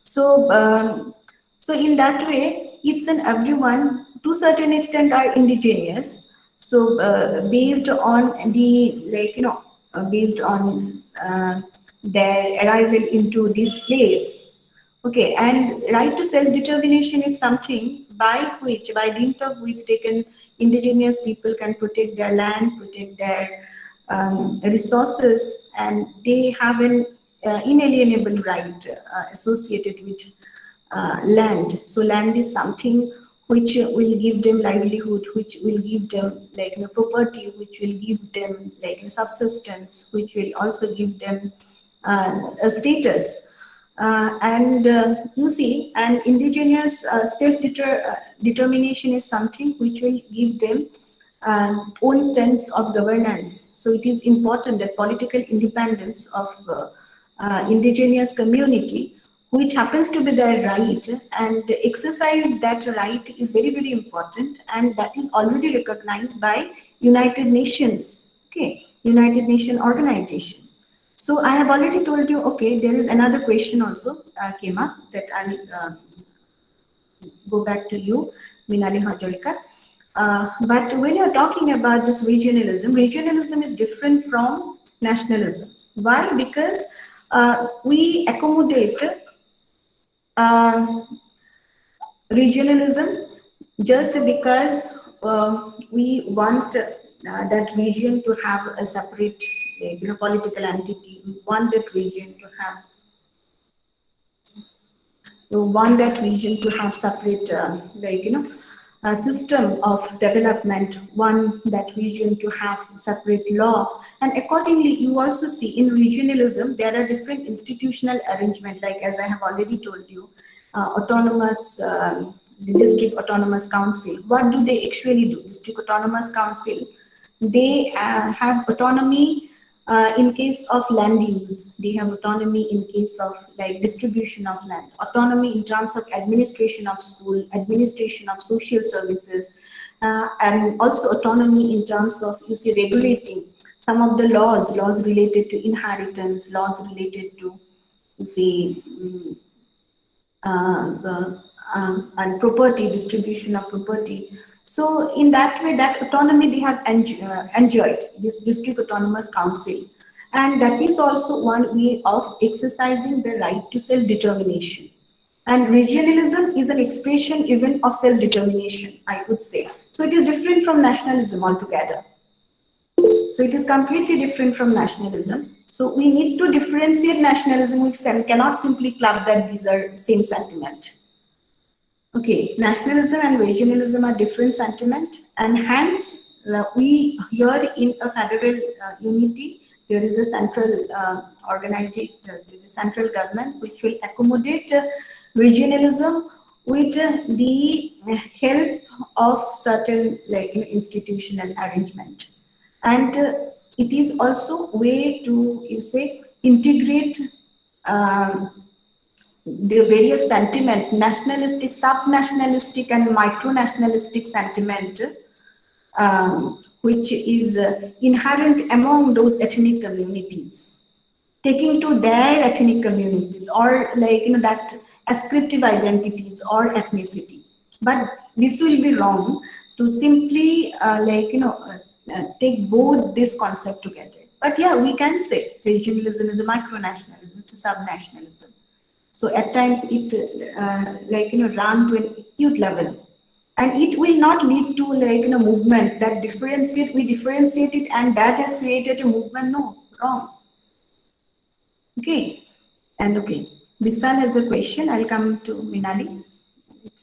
So, so in that way, it's an everyone to certain extent are indigenous. So, based on the based on their arrival into this place. Okay, and right to self-determination is something by which, by dint of which, they can, indigenous people can protect their land, protect their resources, and they have an inalienable right associated with land. So land is something which will give them livelihood, which will give them property, which will give them subsistence, which will also give them a status. And you see, an indigenous self-determination is something which will give them own sense of governance. So it is important that political independence of indigenous community, which happens to be their right, and exercise that right is very, very important, and that is already recognized by United Nations, okay, United Nation organization. So I have already told you, okay, there is another question also came up that I'll go back to you, Minali Hazarika. But when you're talking about this regionalism, regionalism is different from nationalism. Why? Because we accommodate uh, regionalism just because we want that region to have a separate political entity. We want that region to have separate a system of development, one that region to have separate law, and accordingly you also see in regionalism there are different institutional arrangement, like as I have already told you, autonomous the district autonomous council. What do they actually do? District autonomous council, they have autonomy in case of land use. They have autonomy in case of distribution of land, autonomy in terms of administration of school, administration of social services, and also autonomy in terms of, you see, regulating some of the laws related to inheritance, laws related to, you see, and property, distribution of property. So in that way, that autonomy they have enjoyed, this district autonomous council. And that is also one way of exercising the right to self-determination. And regionalism is an expression even of self-determination, I would say. So it is different from nationalism altogether. So it is completely different from nationalism. So we need to differentiate nationalism, which cannot simply club that these are same sentiment. Okay, nationalism and regionalism are different sentiment, and hence we here in a federal unity, there is a central organization, the central government, which will accommodate regionalism with the help of certain institutional arrangement. And it is also a way to, you say, integrate the various sentiment, nationalistic, sub-nationalistic and micro-nationalistic sentiment, which is inherent among those ethnic communities, taking to their ethnic communities, or that ascriptive identities or ethnicity. But this will be wrong to simply take both this concept together. But yeah, we can say regionalism is a micronationalism, it's a subnationalism. So at times it run to an acute level, and it will not lead to movement that differentiate. We differentiate it, and that has created a movement. No, wrong. Okay, and okay. Vishal has a question. I'll come to Minali.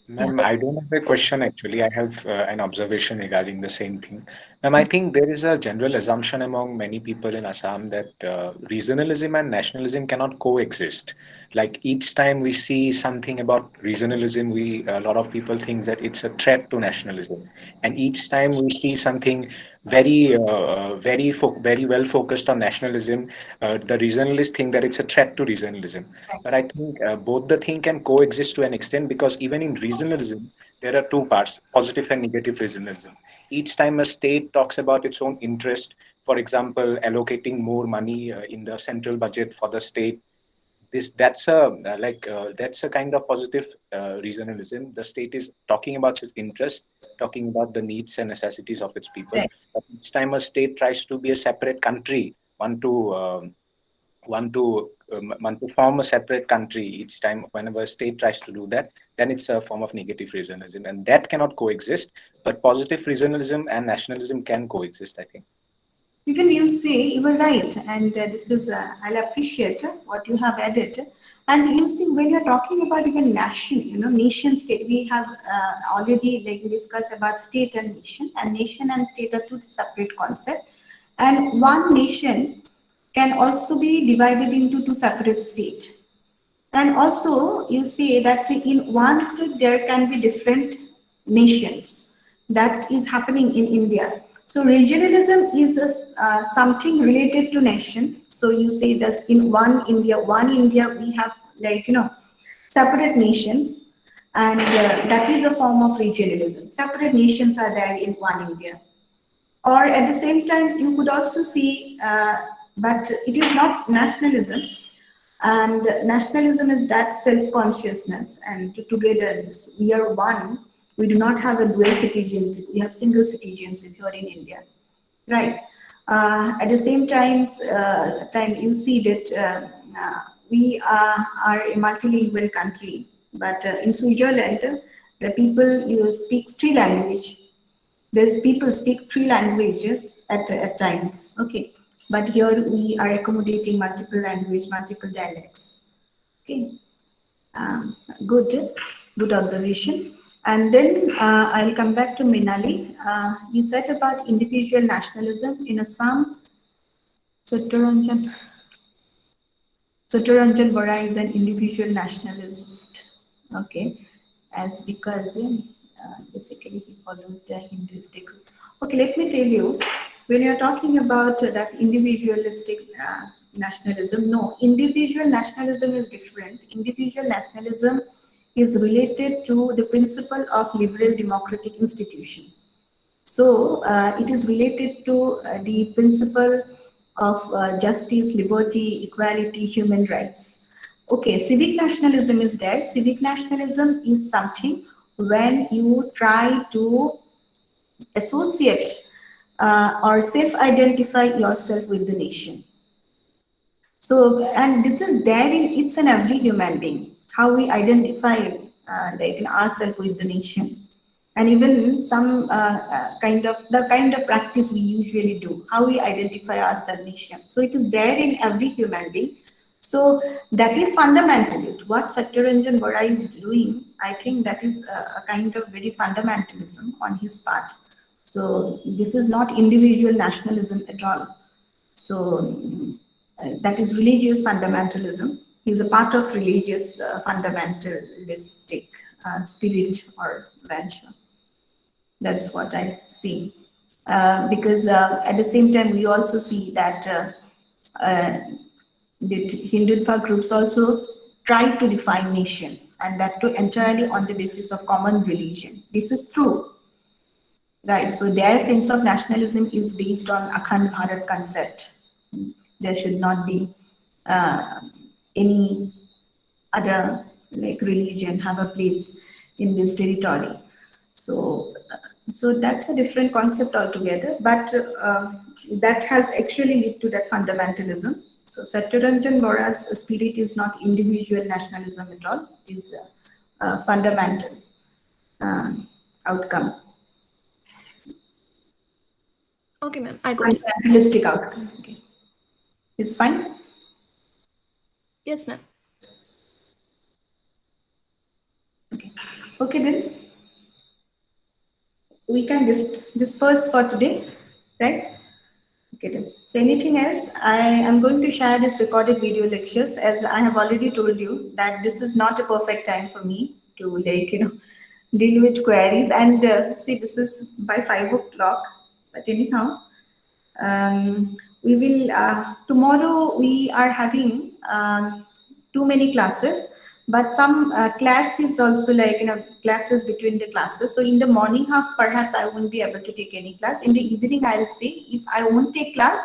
Yeah. Ma'am, I don't have a question actually. I have an observation regarding the same thing. Ma'am, I think there is a general assumption among many people in Assam that regionalism and nationalism cannot coexist. Like each time we see something about regionalism, a lot of people think that it's a threat to nationalism. And each time we see something very well focused on nationalism, the regionalists think that it's a threat to regionalism. But I think both the thing can coexist to an extent because even in regionalism, there are two parts, positive and negative regionalism. Each time a state talks about its own interest, for example, allocating more money in the central budget for the state, that's a kind of positive regionalism. The state is talking about its interest, talking about the needs and necessities of its people. Right. But each time a state tries to be a separate country, want to form a separate country, each time whenever a state tries to do that, then it's a form of negative regionalism, and that cannot coexist. But positive regionalism and nationalism can coexist, I think. Even you say you were right, and this is I'll appreciate what you have added. And you see, when you're talking about even nation, nation state, we have already discussed about state and nation and state are two separate concepts. And one nation can also be divided into two separate states. And also, you see that in one state there can be different nations. That is happening in India. So regionalism is something related to nation. So you say that in one India, we have separate nations, and that is a form of regionalism. Separate nations are there in one India. Or at the same time, you could also see, but it is not nationalism, and nationalism is that self-consciousness and togetherness. We are one. We do not have a dual citizenship. We have single citizenship here in India, right? At the same time you see that we are a multilingual country, but in Switzerland, the people speak three languages. There's people speak three languages at times. Okay, but here we are accommodating multiple language, multiple dialects. Okay, um, good, good observation. And then I'll come back to Minali. You said about individual nationalism in Assam. Sotoranjan Bora is an individual nationalist. Okay, as because basically he follows the Hinduistic route. Okay, let me tell you, when you're talking about that individualistic nationalism, no, individual nationalism is different. Individual nationalism is related to the principle of liberal democratic institution. So it is related to the principle of justice, liberty, equality, human rights. Okay, civic nationalism is there. Civic nationalism is something when you try to associate or self-identify yourself with the nation. So, and this is there in each and every human being, how we identify ourselves with the nation. And even some the kind of practice we usually do, how we identify ourselves nation. So it is there in every human being. So that is fundamentalist. What Satyaranjan Bora is doing, I think that is a kind of very fundamentalism on his part. So this is not individual nationalism at all. So that is religious fundamentalism. He's a part of religious fundamentalistic spirit or venture. That's what I see. Because at the same time, we also see that the Hindutva groups also try to define nation, and that too entirely on the basis of common religion. This is true, right? So their sense of nationalism is based on Akhand Bharat concept. There should not be any other religion have a place in this territory. So So that's a different concept altogether, but that has actually led to that fundamentalism. So Satyaranjan Bora's spirit is not individual nationalism at all; it is a fundamental uh, outcome, Okay, ma'am, I got it. fundamentalistic outcome. Okay, it's fine. Yes, ma'am. Okay, okay then we can disperse for today, right? Okay, then. So anything else? I am going to share this recorded video lectures as I have already told you that this is not a perfect time for me to deal with queries and see this is by 5 o'clock. But anyhow, we will tomorrow we are having too many classes, but some class is also like classes between the classes. So in the morning half perhaps I won't be able to take any class. In the evening I'll see if I won't take class,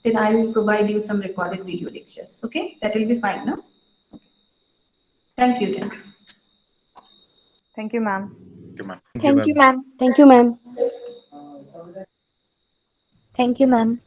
then I'll provide you some recorded video lectures. Okay, that will be fine, no? Thank you then. Thank you, ma'am. Thank you, ma'am. Thank you, ma'am. Thank you, ma'am. Thank you, ma'am.